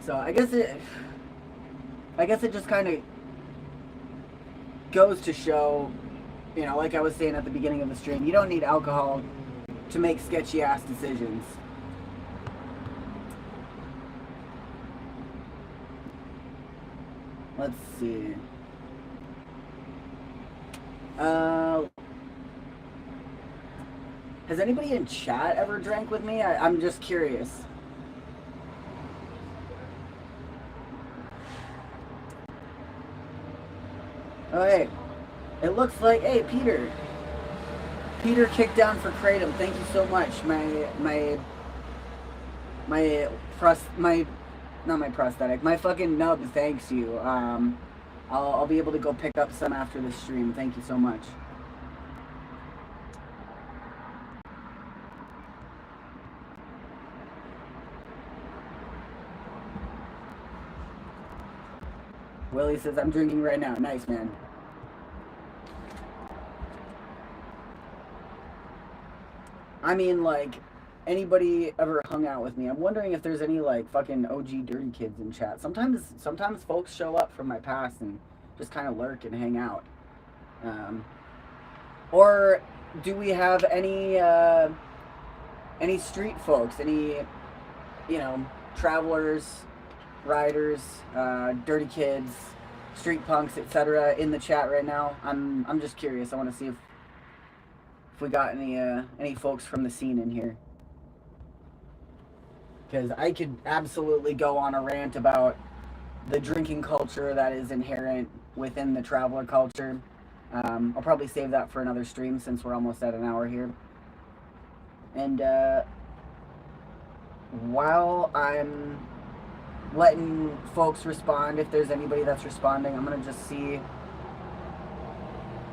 So I guess it just kind of goes to show, you know, like I was saying at the beginning of the stream, you don't need alcohol to make sketchy ass decisions. Let's see. Has anybody in chat ever drank with me? I'm just curious. Oh, hey. It looks like, hey, Peter kicked down for Kratom. Thank you so much. My fucking nub thanks you. I'll be able to go pick up some after this stream. Thank you so much. Willie says, I'm drinking right now. Nice, man. I mean, like, anybody ever hung out with me? I'm wondering if there's any, like, fucking OG dirty kids in chat. Sometimes folks show up from my past and just kind of lurk and hang out. Or do we have any street folks? Any, you know, travelers, riders, dirty kids, street punks, etc. in the chat right now? I'm just curious. I want to see if we got any folks from the scene in here, because I could absolutely go on a rant about the drinking culture that is inherent within the traveler culture. I'll probably save that for another stream since we're almost at an hour here. And while I'm letting folks respond, if there's anybody that's responding, I'm gonna just see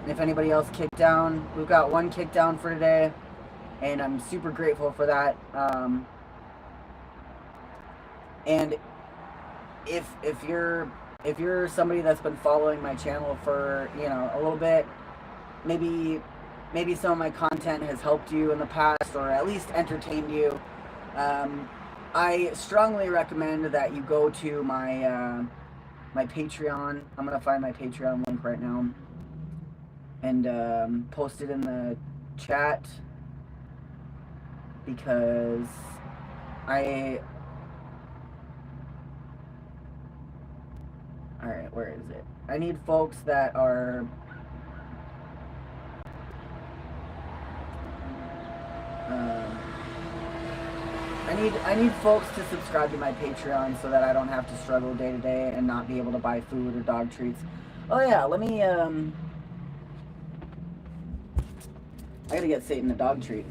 if anybody else kicked down. We've got one kick down for today, and I'm super grateful for that. And if you're somebody that's been following my channel for, you know, a little bit, maybe some of my content has helped you in the past, or at least entertained you, I strongly recommend that you go to my Patreon. I'm gonna find my Patreon link right now and post it in the chat because I. All right, where is it? I need folks that are. Um, I need folks to subscribe to my Patreon so that I don't have to struggle day to day and not be able to buy food or dog treats. Oh yeah, let me I gotta get Satan a dog treat.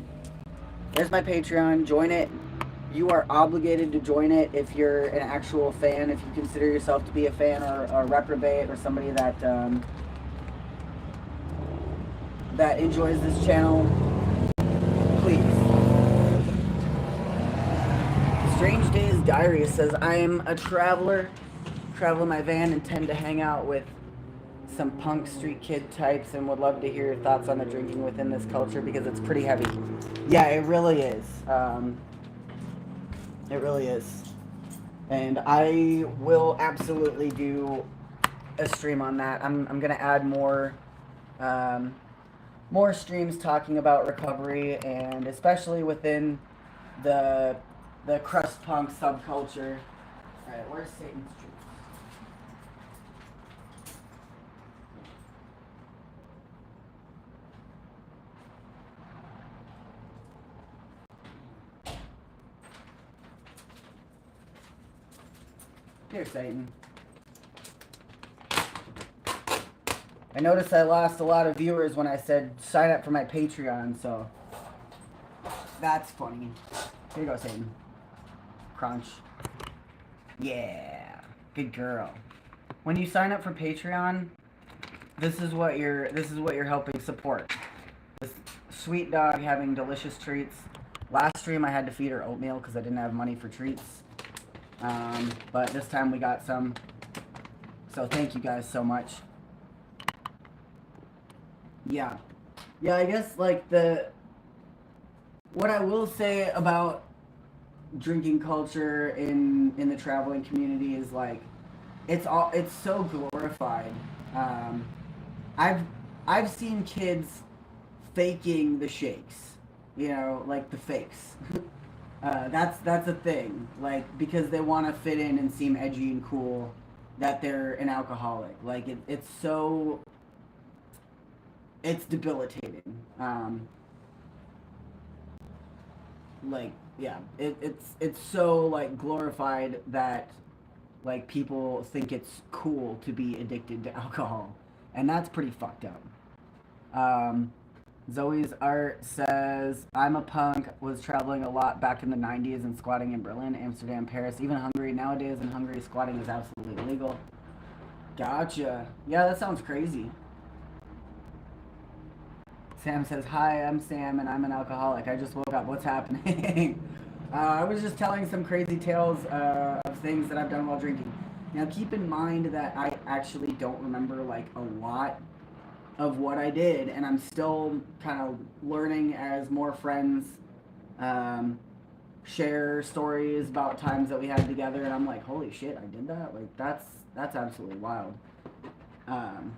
There's my Patreon. Join it. You are obligated to join it if you're an actual fan. If you consider yourself to be a fan or a reprobate or somebody that that enjoys this channel, please. Strange Days Diary says, I am a traveler, travel in my van and tend to hang out with some punk street kid types and would love to hear your thoughts on the drinking within this culture because it's pretty heavy. Yeah, it really is. It really is. And I will absolutely do a stream on that. I'm going to add more more streams talking about recovery and especially within the crust punk subculture. All right, where's Satan's Truth? Here, Satan. I noticed I lost a lot of viewers when I said sign up for my Patreon, so that's funny. Here you go, Satan. Crunch. Yeah, good girl. When you sign up for Patreon, this is what you're helping support. This sweet dog having delicious treats. Last stream I had to feed her oatmeal because I didn't have money for treats. But this time we got some. So thank you guys so much. Yeah. Yeah, I guess like what I will say about drinking culture in the traveling community is like it's so glorified. I've seen kids faking the shakes, you know, like the fakes. That's a thing, like because they want to fit in and seem edgy and cool, that they're an alcoholic. Like it's debilitating. Like yeah, it's so like glorified that like people think it's cool to be addicted to alcohol, and that's pretty fucked up. Zoe's art says, I'm a punk, was traveling a lot back in the 90s and squatting in Berlin, Amsterdam, Paris, even Hungary. Nowadays in Hungary, squatting is absolutely illegal. Gotcha. Yeah, that sounds crazy. Sam says, hi, I'm Sam and I'm an alcoholic. I just woke up. What's happening? I was just telling some crazy tales of things that I've done while drinking. Now, keep in mind that I actually don't remember like a lot of what I did, and I'm still kind of learning as more friends share stories about times that we had together, and I'm like, holy shit, I did that? Like, that's absolutely wild. And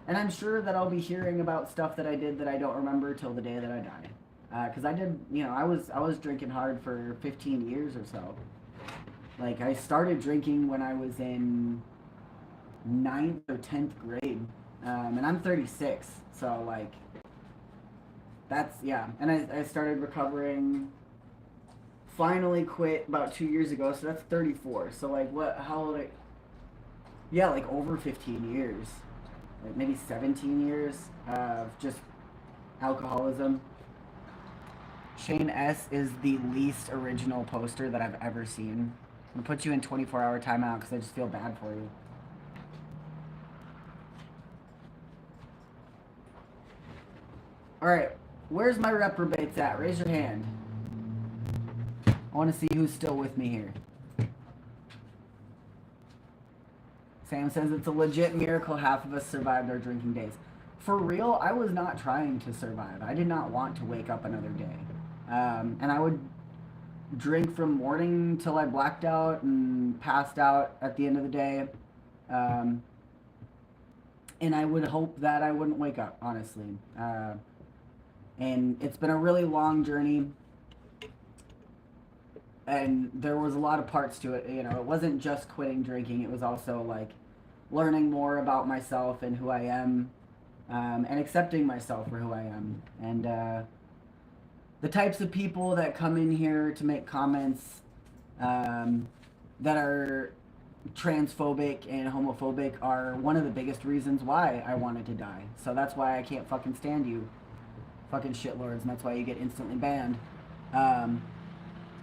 I'm sure that I'll be hearing about stuff that I did that I don't remember till the day that I die. Because I did, you know, I was drinking hard for 15 years or so. Like, I started drinking when I was in 9th or 10th grade. And I'm 36, so, like, that's, yeah. And I started recovering, finally quit about 2 years ago, so that's 34. So, like, how old yeah, like, over 15 years. Like, maybe 17 years of just alcoholism. Shane S. is the least original poster that I've ever seen. I'm gonna put you in 24-hour timeout because I just feel bad for you. Alright, where's my reprobates at? Raise your hand. I want to see who's still with me here. Sam says it's a legit miracle half of us survived our drinking days. For real, I was not trying to survive. I did not want to wake up another day. And I would drink from morning till I blacked out and passed out at the end of the day. Um, and I would hope that I wouldn't wake up, honestly. And it's been a really long journey, and there was a lot of parts to it. You know, it wasn't just quitting drinking, it was also like learning more about myself and who I am, and accepting myself for who I am. And the types of people that come in here to make comments that are transphobic and homophobic are one of the biggest reasons why I wanted to die. So that's why I can't fucking stand you fucking shitlords, and that's why you get instantly banned.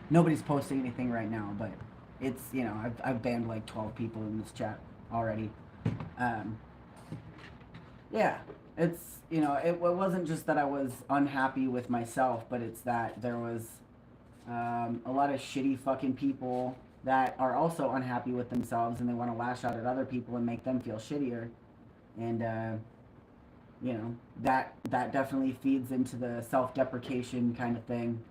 Nobody's posting anything right now, but it's, you know, I've banned like 12 people in this chat already. Yeah, it's, you know, it wasn't just that I was unhappy with myself, but it's that there was a lot of shitty fucking people that are also unhappy with themselves, and they want to lash out at other people and make them feel shittier. And you know, that definitely feeds into the self-deprecation kind of thing.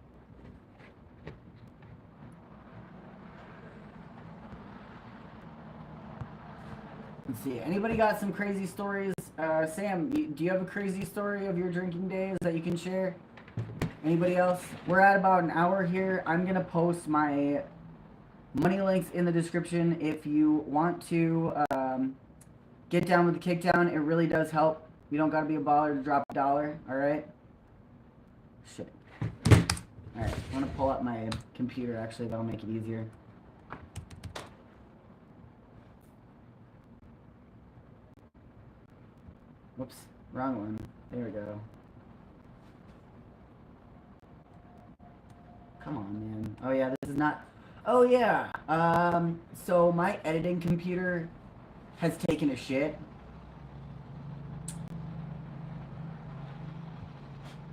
Let's see. Anybody got some crazy stories? Sam, do you have a crazy story of your drinking days that you can share? Anybody else? We're at about an hour here. I'm going to post my money links in the description if you want to get down with the kickdown. It really does help. You don't got to be a baller to drop $1, all right? Shit. All right, I want to pull up my computer, actually. That'll make it easier. Whoops, wrong one. There we go. Come on, man. Oh, yeah, this is not... Oh, yeah. So my editing computer has taken a shit.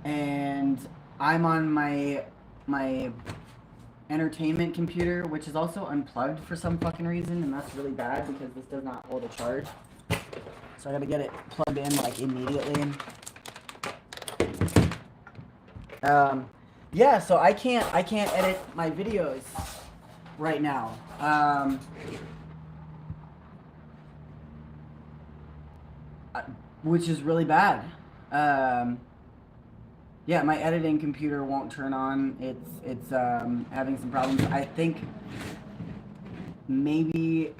And I'm on my entertainment computer, which is also unplugged for some fucking reason, and that's really bad because this does not hold a charge. So I gotta get it plugged in like immediately. Yeah, so I can't edit my videos right now. Which is really bad. Yeah, my editing computer won't turn on. It's having some problems. I think maybe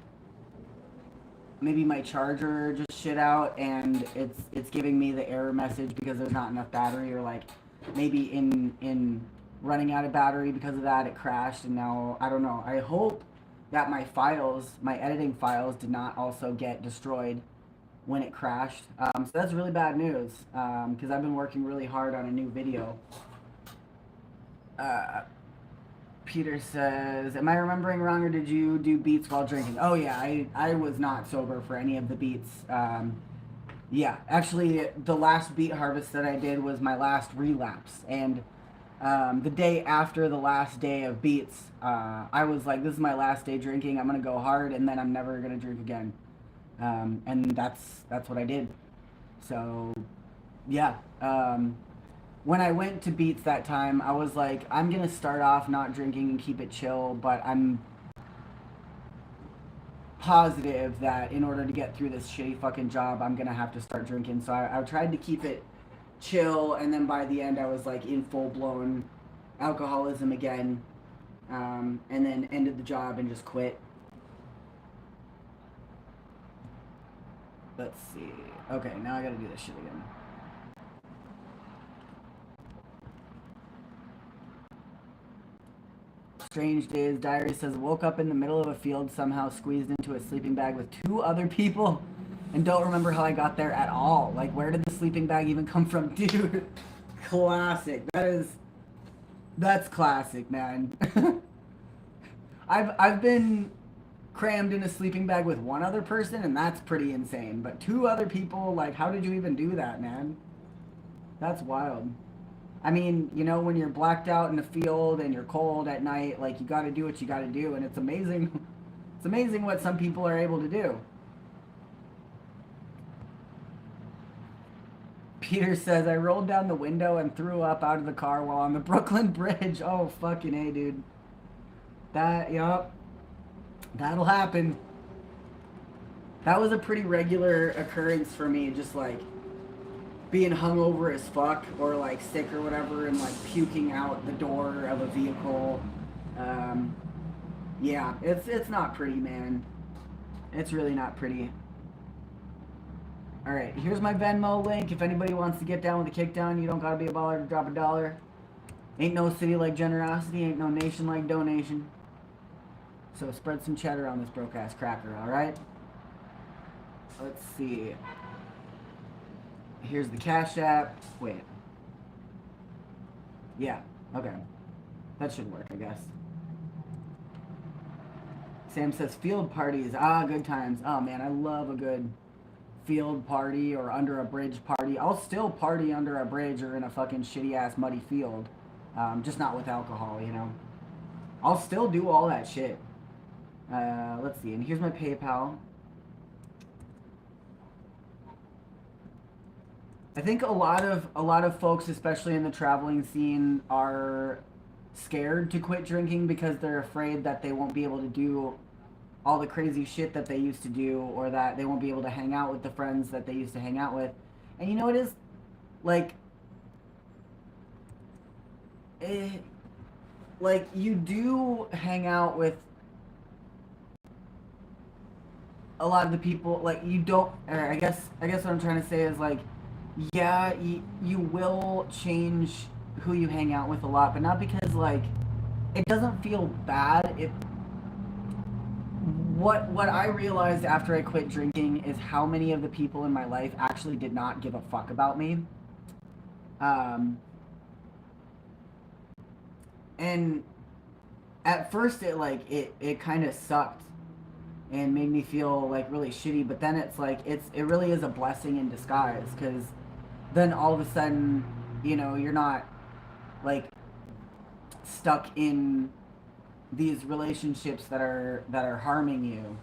my charger just shit out, and it's giving me the error message because there's not enough battery, or like maybe in running out of battery because of that it crashed, and now I don't know. I hope that my editing files did not also get destroyed when it crashed. So that's really bad news, because I've been working really hard on a new video. Peter says, am I remembering wrong, or did you do beats while drinking? Oh yeah, I was not sober for any of the beats. Yeah, actually the last beat harvest that I did was my last relapse, and the day after the last day of beats, I was like, this is my last day drinking, I'm gonna go hard, and then I'm never gonna drink again. And that's what I did. So yeah, when I went to Beats that time, I was like, I'm gonna start off not drinking and keep it chill, but I'm positive that in order to get through this shitty fucking job, I'm gonna have to start drinking. So I tried to keep it chill, and then by the end I was like in full-blown alcoholism again, and then ended the job and just quit. Let's see. Okay, now I gotta do this shit again. Strange Days Diary says, woke up in the middle of a field, somehow squeezed into a sleeping bag with 2 other people, and don't remember how I got there at all. Like, where did the sleeping bag even come from? Dude, classic. That's classic, man. I've been crammed in a sleeping bag with 1 other person, and that's pretty insane. But 2 other people, like, how did you even do that, man? That's wild. I mean, you know, when you're blacked out in the field and you're cold at night, like, you gotta do what you gotta do, and it's amazing. It's amazing what some people are able to do. Peter says, I rolled down the window and threw up out of the car while on the Brooklyn Bridge. Oh, fucking A, dude. Yup. That'll happen. That was a pretty regular occurrence for me, just like being hungover as fuck or like sick or whatever and like puking out the door of a vehicle. Um, yeah, it's not pretty, man. It's really not pretty. All right, here's my Venmo link. If anybody wants to get down with a kickdown, you don't gotta be a baller to drop a dollar. Ain't no city like generosity, ain't no nation like donation. So spread some cheddar on this broke ass cracker, all right? Let's see. Here's the Cash App. Wait. Yeah, okay. That should work, I guess. Sam says field parties. Ah, good times. Oh man, I love a good field party or under a bridge party. I'll still party under a bridge or in a fucking shitty ass muddy field. Just not with alcohol, you know. I'll still do all that shit. Let's see, and here's my PayPal. I think a lot of folks, especially in the traveling scene, are scared to quit drinking because they're afraid that they won't be able to do all the crazy shit that they used to do, or that they won't be able to hang out with the friends that they used to hang out with. And you know what it is? Like, like you do hang out with a lot of the people. Like you don't. I guess what I'm trying to say is like, yeah, you will change who you hang out with a lot, but not because like it doesn't feel bad. What I realized after I quit drinking is how many of the people in my life actually did not give a fuck about me. And at first it kind of sucked and made me feel like really shitty, but then it's like it really is a blessing in disguise, because then all of a sudden, you know, you're not like stuck in these relationships that are harming you.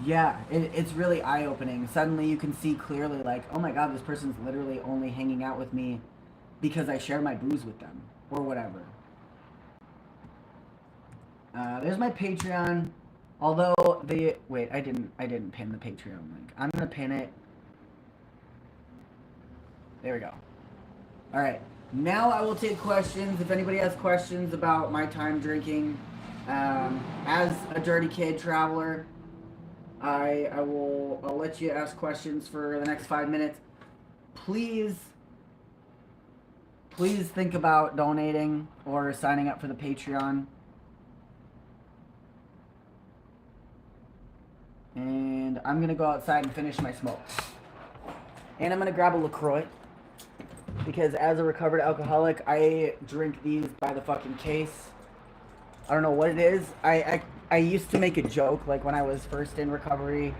Yeah, it's really eye-opening. Suddenly you can see clearly, like, oh my god, this person's literally only hanging out with me because I share my booze with them or whatever. There's my Patreon. Although wait, I didn't pin the Patreon link. I'm gonna pin it. There we go. All right. Now I will take questions. If anybody has questions about my time drinking, as a dirty kid traveler, I'll let you ask questions for the next 5 minutes. Please think about donating or signing up for the Patreon. And I'm gonna go outside and finish my smoke. And I'm gonna grab a LaCroix, because as a recovered alcoholic, I drink these by the fucking case. I don't know what it is. I used to make a joke, like when I was first in recovery.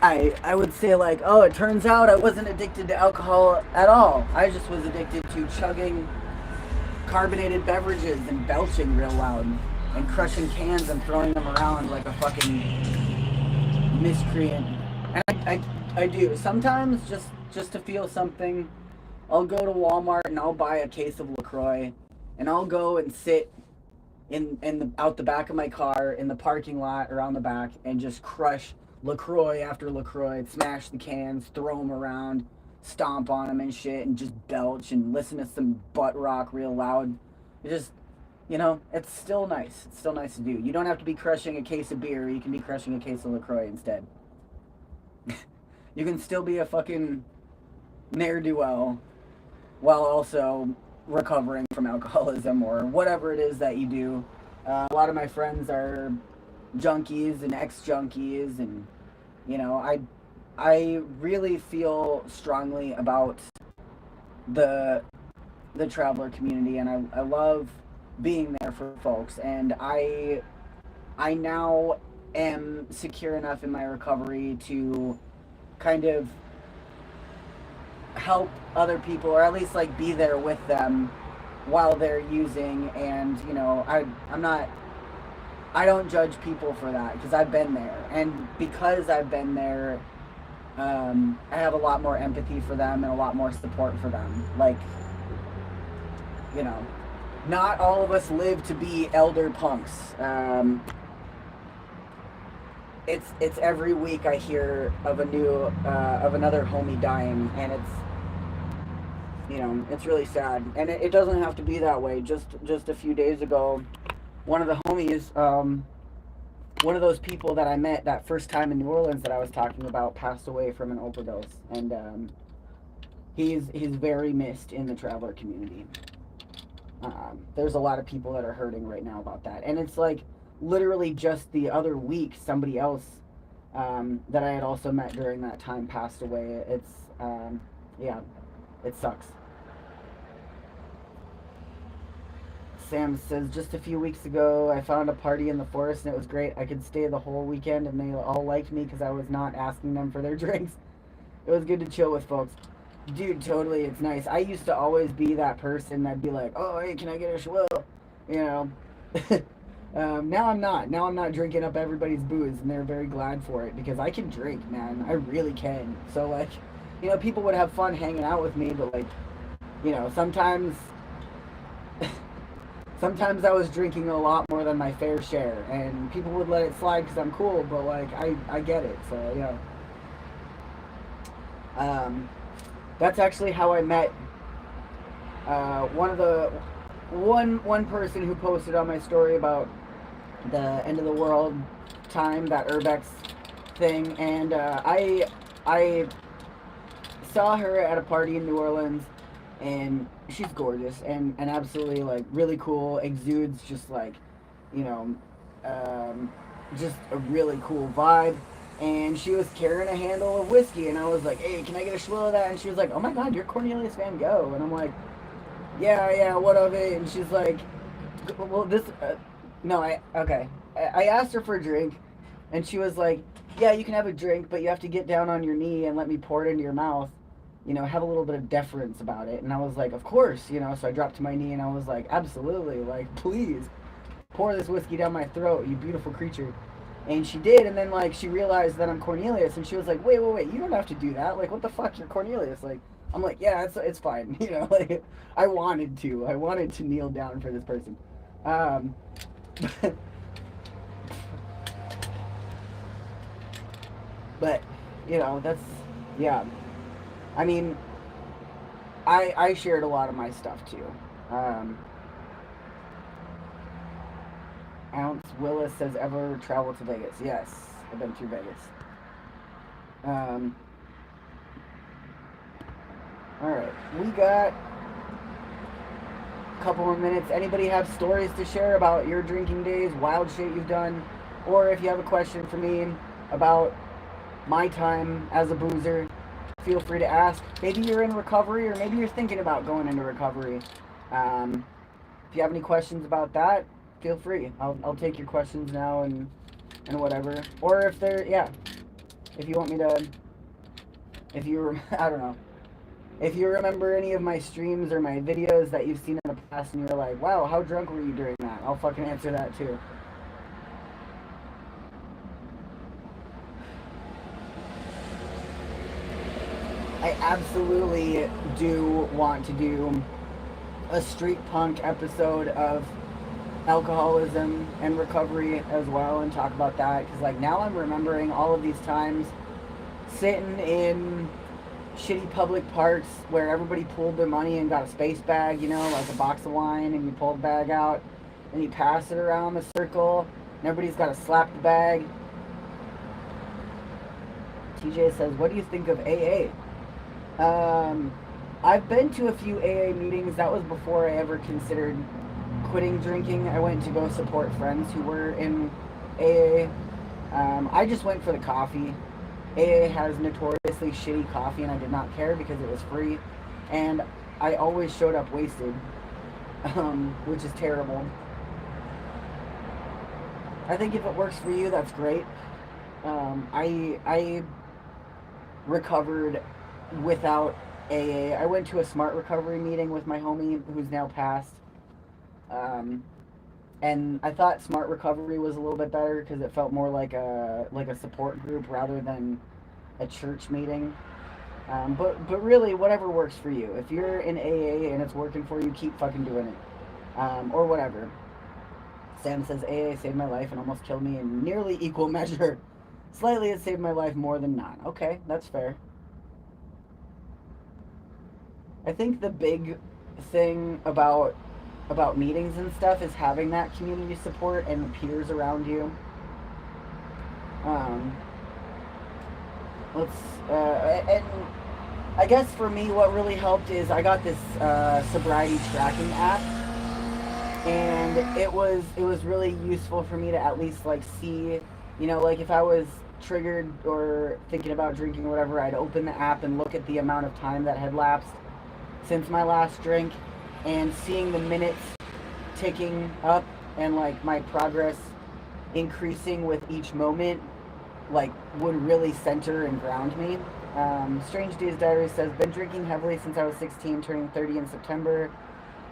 I would say like, oh, it turns out I wasn't addicted to alcohol at all. I just was addicted to chugging carbonated beverages and belching real loud and crushing cans and throwing them around like a fucking miscreant. And I do. Sometimes just to feel something, I'll go to Walmart and I'll buy a case of LaCroix, and I'll go and sit out the back of my car in the parking lot around the back and just crush LaCroix after LaCroix, smash the cans, throw them around, stomp on them and shit, and just belch and listen to some butt rock real loud. It just, you know, it's still nice. It's still nice to do. You don't have to be crushing a case of beer. You can be crushing a case of LaCroix instead. You can still be a fucking ne'er-do-well while also recovering from alcoholism or whatever it is that you do. A lot of my friends are junkies and ex-junkies, and you know, I really feel strongly about the traveler community, and I love being there for folks, and I now am secure enough in my recovery to kind of help other people, or at least like be there with them while they're using. And you know, I don't judge people for that, because I've been there, and because I've been there, I have a lot more empathy for them and a lot more support for them. Like, you know, not all of us live to be elder punks. It's every week I hear of a new of another homie dying, and it's really sad. And it doesn't have to be that way. Just a few days ago, one of the homies, one of those people that I met that first time in New Orleans that I was talking about, passed away from an overdose, and he's very missed in the traveler community. There's a lot of people that are hurting right now about that, and it's like literally just the other week somebody else that I had also met during that time passed away. Yeah, it sucks. Sam says, just a few weeks ago, I found a party in the forest and it was great. I could stay the whole weekend and they all liked me because I was not asking them for their drinks. It was good to chill with folks. Dude, totally, it's nice. I used to always be that person that'd be like, oh, hey, can I get a schwill? You know. Now I'm not. Now I'm not drinking up everybody's booze, and they're very glad for it because I can drink, man. I really can. So, like, people would have fun hanging out with me, but, like, sometimes sometimes I was drinking a lot more than my fair share, and people would let it slide because I'm cool, but, like, I get it. So, that's actually how I met one person who posted on my story about the end of the world time, that Urbex thing, and I saw her at a party in New Orleans, and she's gorgeous and absolutely, like, really cool, exudes just, like, you know just a really cool vibe. And she was carrying a handle of whiskey, and I was like, hey, can I get a swill of that? And she was like, oh my god, you're Cornelius Van Gogh. And I'm like, yeah, what of it? And she's like, well, no, okay. I asked her for a drink, and she was like, yeah, you can have a drink, but you have to get down on your knee and let me pour it into your mouth. Have a little bit of deference about it. And I was like, of course, so I dropped to my knee, and I was like, absolutely, like, please, pour this whiskey down my throat, you beautiful creature. And she did, and then, like, she realized that I'm Cornelius, and she was like, wait, you don't have to do that. Like, what the fuck, you're Cornelius. Like, I'm like, yeah, it's fine. Like, I wanted to kneel down for this person. But, that's, yeah. I mean, I shared a lot of my stuff, too. Ounce Willis says, ever traveled to Vegas? Yes, I've been through Vegas. Alright, we got a couple more minutes. Anybody have stories to share about your drinking days, wild shit you've done? Or if you have a question for me about my time as a boozer, feel free to ask. Maybe you're in recovery, or maybe you're thinking about going into recovery. If you have any questions about that, feel free. I'll take your questions now and whatever. Or if if you want me to, I don't know. If you remember any of my streams or my videos that you've seen in the past and you're like, wow, how drunk were you during that? I'll fucking answer that too. I absolutely do want to do a street punk episode of alcoholism and recovery as well, and talk about that, because, like, now I'm remembering all of these times sitting in shitty public parks where everybody pulled their money and got a space bag, like a box of wine, and you pull the bag out and you pass it around the circle and everybody's got to slap the bag. TJ says, what do you think of AA? I've been to a few AA meetings. That was before I ever considered quitting drinking. I went to go support friends who were in AA. I just went for the coffee. AA has notoriously shitty coffee, and I did not care because it was free. And I always showed up wasted, which is terrible. I think if it works for you, that's great. I recovered without AA. I went to a smart recovery meeting with my homie who's now passed. And I thought smart recovery was a little bit better because it felt more like a support group rather than a church meeting. But really, whatever works for you. If you're in AA and it's working for you, keep fucking doing it. or whatever. Sam says AA saved my life and almost killed me in nearly equal measure. Slightly, it saved my life more than none. Okay, that's fair. I think the big thing about meetings and stuff is having that community support and peers around you. Um, let's and I guess for me, what really helped is I got this sobriety tracking app, and it was really useful for me to at least like see, like if I was triggered or thinking about drinking or whatever, I'd open the app and look at the amount of time that had lapsed since my last drink, and seeing the minutes ticking up and like my progress increasing with each moment like would really center and ground me. Strange Days Diary says, been drinking heavily since I was 16, turning 30 in September,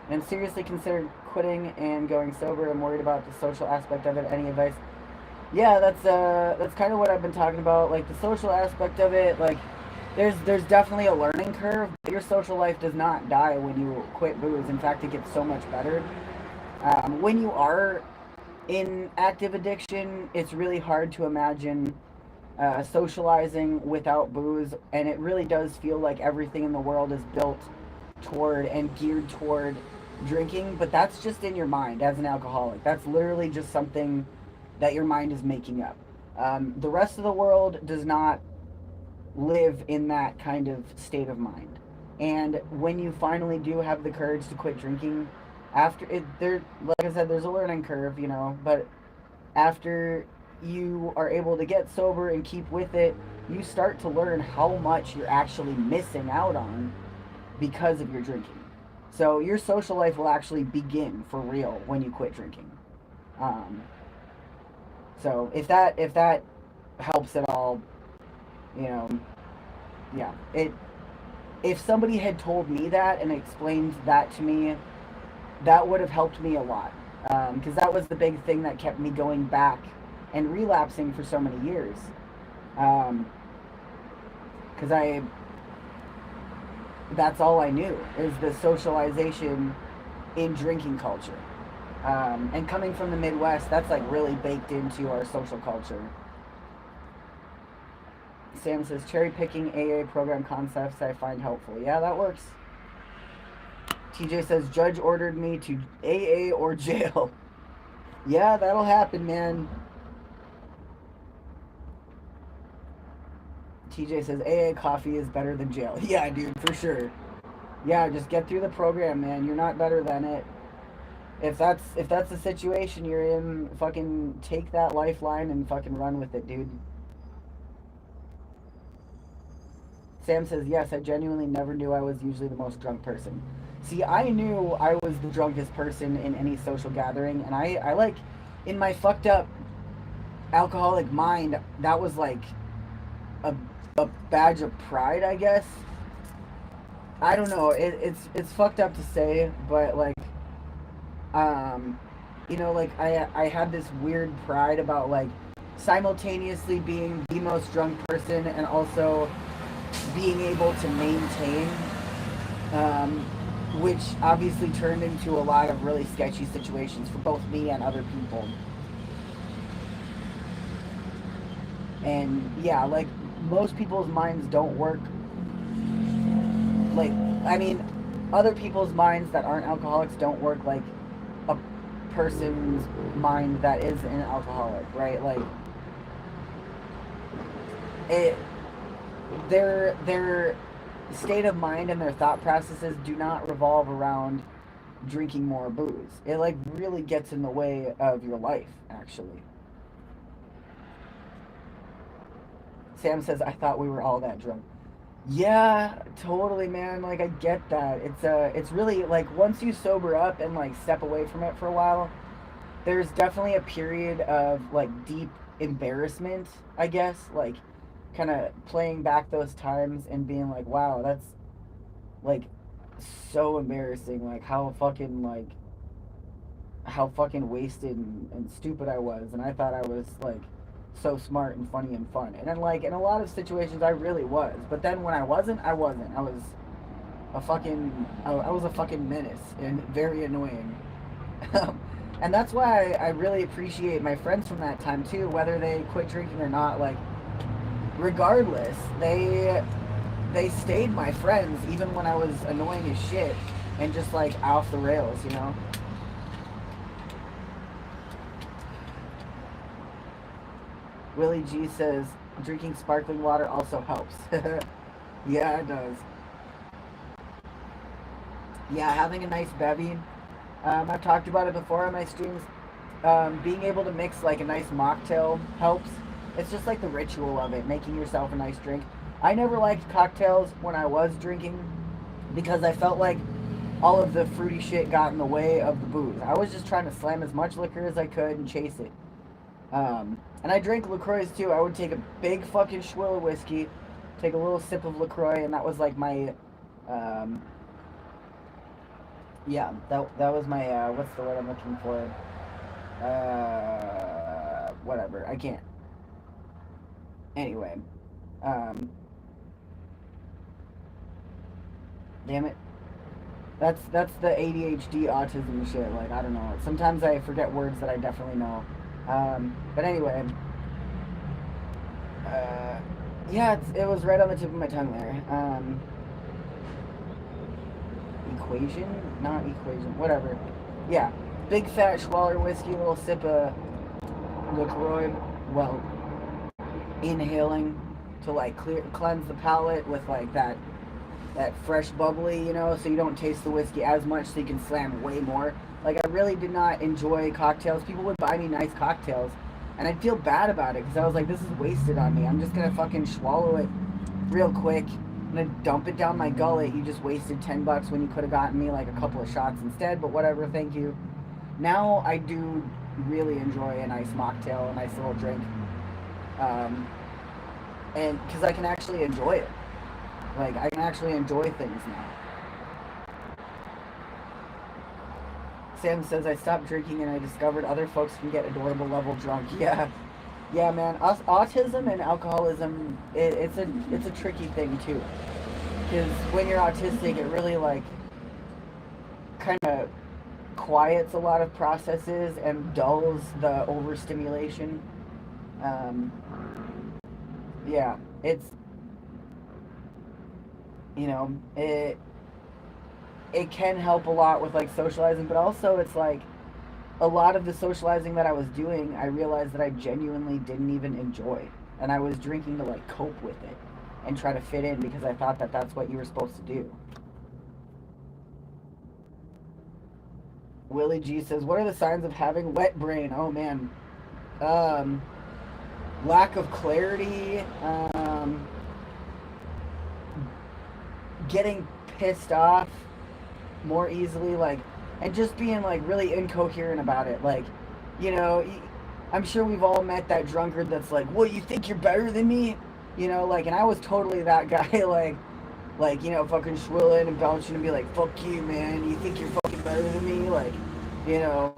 and seriously considered quitting and going sober. I'm worried about the social aspect of it. Any advice? Yeah, that's kind of what I've been talking about. Like the social aspect of it, like there's definitely a learning curve. But your social life does not die when you quit booze. In fact, it gets so much better. When you are in active addiction, it's really hard to imagine socializing without booze, and it really does feel like everything in the world is built toward and geared toward drinking, but that's just in your mind as an alcoholic. That's literally just something that your mind is making up. The rest of the world does not live in that kind of state of mind. And when you finally do have the courage to quit drinking, after it, there, like I said, there's a learning curve, but after you are able to get sober and keep with it, you start to learn how much you're actually missing out on because of your drinking. So your social life will actually begin for real when you quit drinking. Um, so if that helps at all, you know, yeah. If somebody had told me that and explained that to me, that would have helped me a lot. Because that was the big thing that kept me going back and relapsing for so many years. Because that's all I knew is the socialization in drinking culture. And coming from the Midwest, that's like really baked into our social culture. Sam says, cherry picking AA program concepts I find helpful. Yeah, that works. TJ says, judge ordered me to AA or jail. Yeah, that'll happen, man. TJ says, AA coffee is better than jail. Yeah, dude, for sure. Yeah, just get through the program, man. You're not better than it. If that's the situation you're in, fucking take that lifeline and fucking run with it, dude. Sam says, yes, I genuinely never knew I was usually the most drunk person. See, I knew I was the drunkest person in any social gathering, and I like, in my fucked up alcoholic mind, that was like a badge of pride, I guess. I don't know, it's fucked up to say, but like, like I had this weird pride about like simultaneously being the most drunk person and also being able to maintain, which obviously turned into a lot of really sketchy situations for both me and other people. And yeah, like most people's minds don't work. Like, I mean, other people's minds that aren't alcoholics don't work like a person's mind that is an alcoholic, right? Like, their state of mind and their thought processes do not revolve around drinking more booze. It like really gets in the way of your life, actually. Sam says, I thought we were all that drunk. Yeah, totally, man. Like, I get that. It's really like once you sober up and like step away from it for a while, there's definitely a period of like deep embarrassment, I guess. Like, kind of playing back those times and being like, wow, that's like so embarrassing. Like how fucking wasted and stupid I was, and I thought I was like so smart and funny and fun. And then like in a lot of situations I really was. But then when I wasn't. I was a fucking menace and very annoying. And that's why I really appreciate my friends from that time too, whether they quit drinking or not. Like, regardless, they stayed my friends even when I was annoying as shit and just like off the rails, you know. Willie G says drinking sparkling water also helps. Yeah, it does. Yeah, having a nice bevy. I've talked about it before on my streams. Being able to mix like a nice mocktail helps. It's just like the ritual of it, making yourself a nice drink. I never liked cocktails when I was drinking because I felt like all of the fruity shit got in the way of the booze. I was just trying to slam as much liquor as I could and chase it. And I drank LaCroix too. I would take a big fucking swill of whiskey, take a little sip of LaCroix, and that was like my, um, yeah, that was my, what's the word I'm looking for? Whatever. I can't. Anyway, um, damn it. That's the ADHD autism shit. Like, I don't know. Sometimes I forget words that I definitely know. But anyway, uh, yeah, it was right on the tip of my tongue there. Equation, not equation, whatever. Yeah, big fat Schwaller whiskey, little sip of LaCroix. Well, inhaling to like cleanse the palate with like that fresh bubbly, you know, so you don't taste the whiskey as much, so you can slam way more. Like, I really did not enjoy cocktails. People would buy me nice cocktails, and I'd feel bad about it because I was like, this is wasted on me. I'm just gonna fucking swallow it real quick. I'm gonna dump it down my gullet. You just wasted $10 when you could have gotten me like a couple of shots instead. But whatever, thank you. Now I do really enjoy a nice mocktail, a nice little drink, um, and because I can actually enjoy it. Like, I can actually enjoy things now. Sam says, I stopped drinking and I discovered other folks can get adorable level drunk. Yeah. Yeah, man. Autism and alcoholism, it's a tricky thing, too. Because when you're autistic, it really, like, kind of quiets a lot of processes and dulls the overstimulation. Um, yeah, it's, you know, it can help a lot with like socializing, but also it's like a lot of the socializing that I was doing, I realized that I genuinely didn't even enjoy, and I was drinking to like cope with it and try to fit in because I thought that that's what you were supposed to do. Willie G says, "What are the signs of having wet brain?" Oh man, um, lack of clarity, getting pissed off more easily, like, and just being like really incoherent about it. Like, you know, I'm sure we've all met that drunkard that's like, "Well, you think you're better than me?" You know, like, and I was totally that guy. Like, you know, fucking swilling and belching and be like, "Fuck you, man. You think you're fucking better than me?" Like, you know,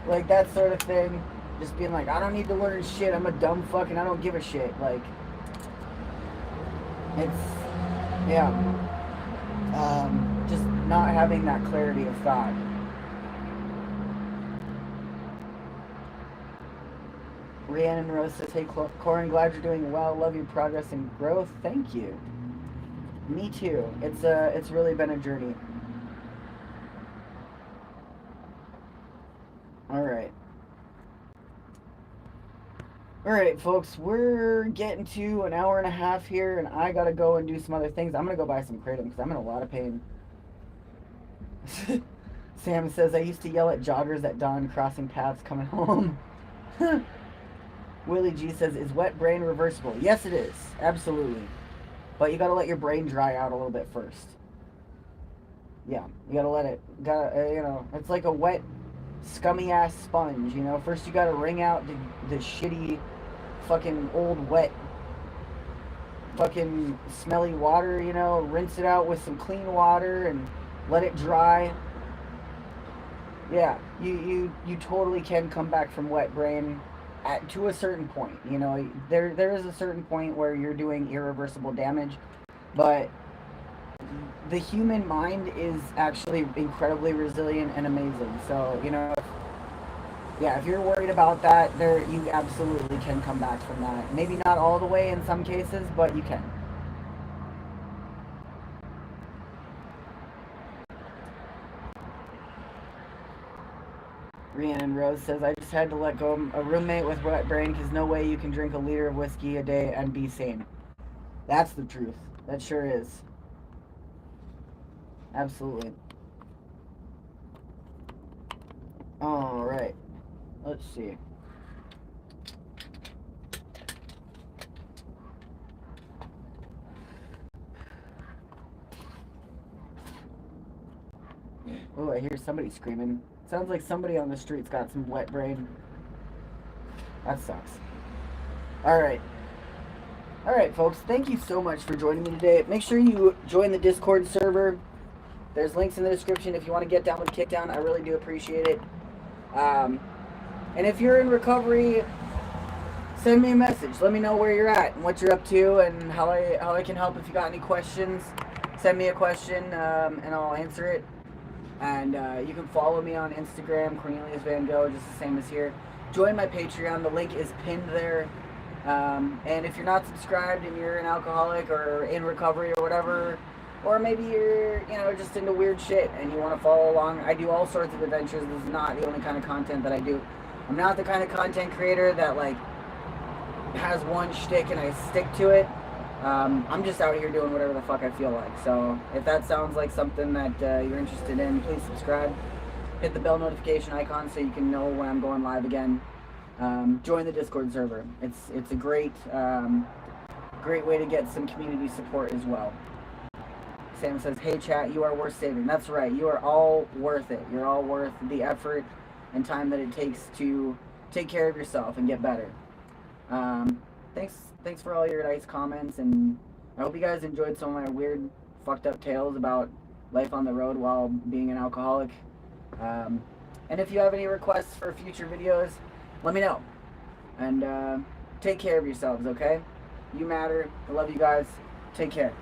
like that sort of thing. Just being like, "I don't need to learn shit. I'm a dumb fuck and I don't give a shit." Like, it's, yeah. Just not having that clarity of thought. Rhiannon Rose says, "Hey, Corin, glad you're doing well. Love your progress and growth. Thank you." Me too. It's really been a journey. All right. All right, folks, we're getting to an hour and a half here, and I gotta go and do some other things. I'm gonna go buy some kratom because I'm in a lot of pain. Sam says, "I used to yell at joggers at dawn crossing paths coming home." Willie G says, "Is wet brain reversible?" Yes, it is. Absolutely. But you gotta let your brain dry out a little bit first. Yeah, you gotta let it. You know, it's like a wet, scummy ass sponge. You know, first you gotta wring out the shitty, fucking old wet, fucking smelly water. You know, rinse it out with some clean water and let it dry. Yeah, you totally can come back from wet brain to a certain point. You know, there is a certain point where you're doing irreversible damage, but the human mind is actually incredibly resilient and amazing. So, you know, yeah, if you're worried about that, there you absolutely can come back from that. Maybe not all the way in some cases, but you can. Rhiannon Rose says, I just had to let go of a roommate with wet brain because no way you can drink a liter of whiskey a day and be sane. That's the truth. That sure is. Absolutely. Alright. Let's see. Oh, I hear somebody screaming. Sounds like somebody on the street's got some wet brain. That sucks. Alright. Alright, folks. Thank you so much for joining me today. Make sure you join the Discord server. There's links in the description if you want to get down with Kickdown. I really do appreciate it. And if you're in recovery, send me a message. Let me know where you're at and what you're up to and how I can help. If you got any questions, send me a question and I'll answer it. And you can follow me on Instagram, Cornelius Van Gogh, just the same as here. Join my Patreon. The link is pinned there. And if you're not subscribed and you're an alcoholic or in recovery or whatever, or maybe you're, you know, just into weird shit and you want to follow along, I do all sorts of adventures. This is not the only kind of content that I do. I'm not the kind of content creator that, like, has one shtick and I stick to it. I'm just out here doing whatever the fuck I feel like. So if that sounds like something that you're interested in, please subscribe. Hit the bell notification icon so you can know when I'm going live again. Join the Discord server. It's a great way to get some community support as well. Sam says, hey chat, you are worth saving. That's right, you are all worth it. You're all worth the effort and time that it takes to take care of yourself and get better. Thanks for all your nice comments, and I hope you guys enjoyed some of my weird, fucked up tales about life on the road while being an alcoholic. And if you have any requests for future videos, let me know. And take care of yourselves, okay? You matter. I love you guys. Take care.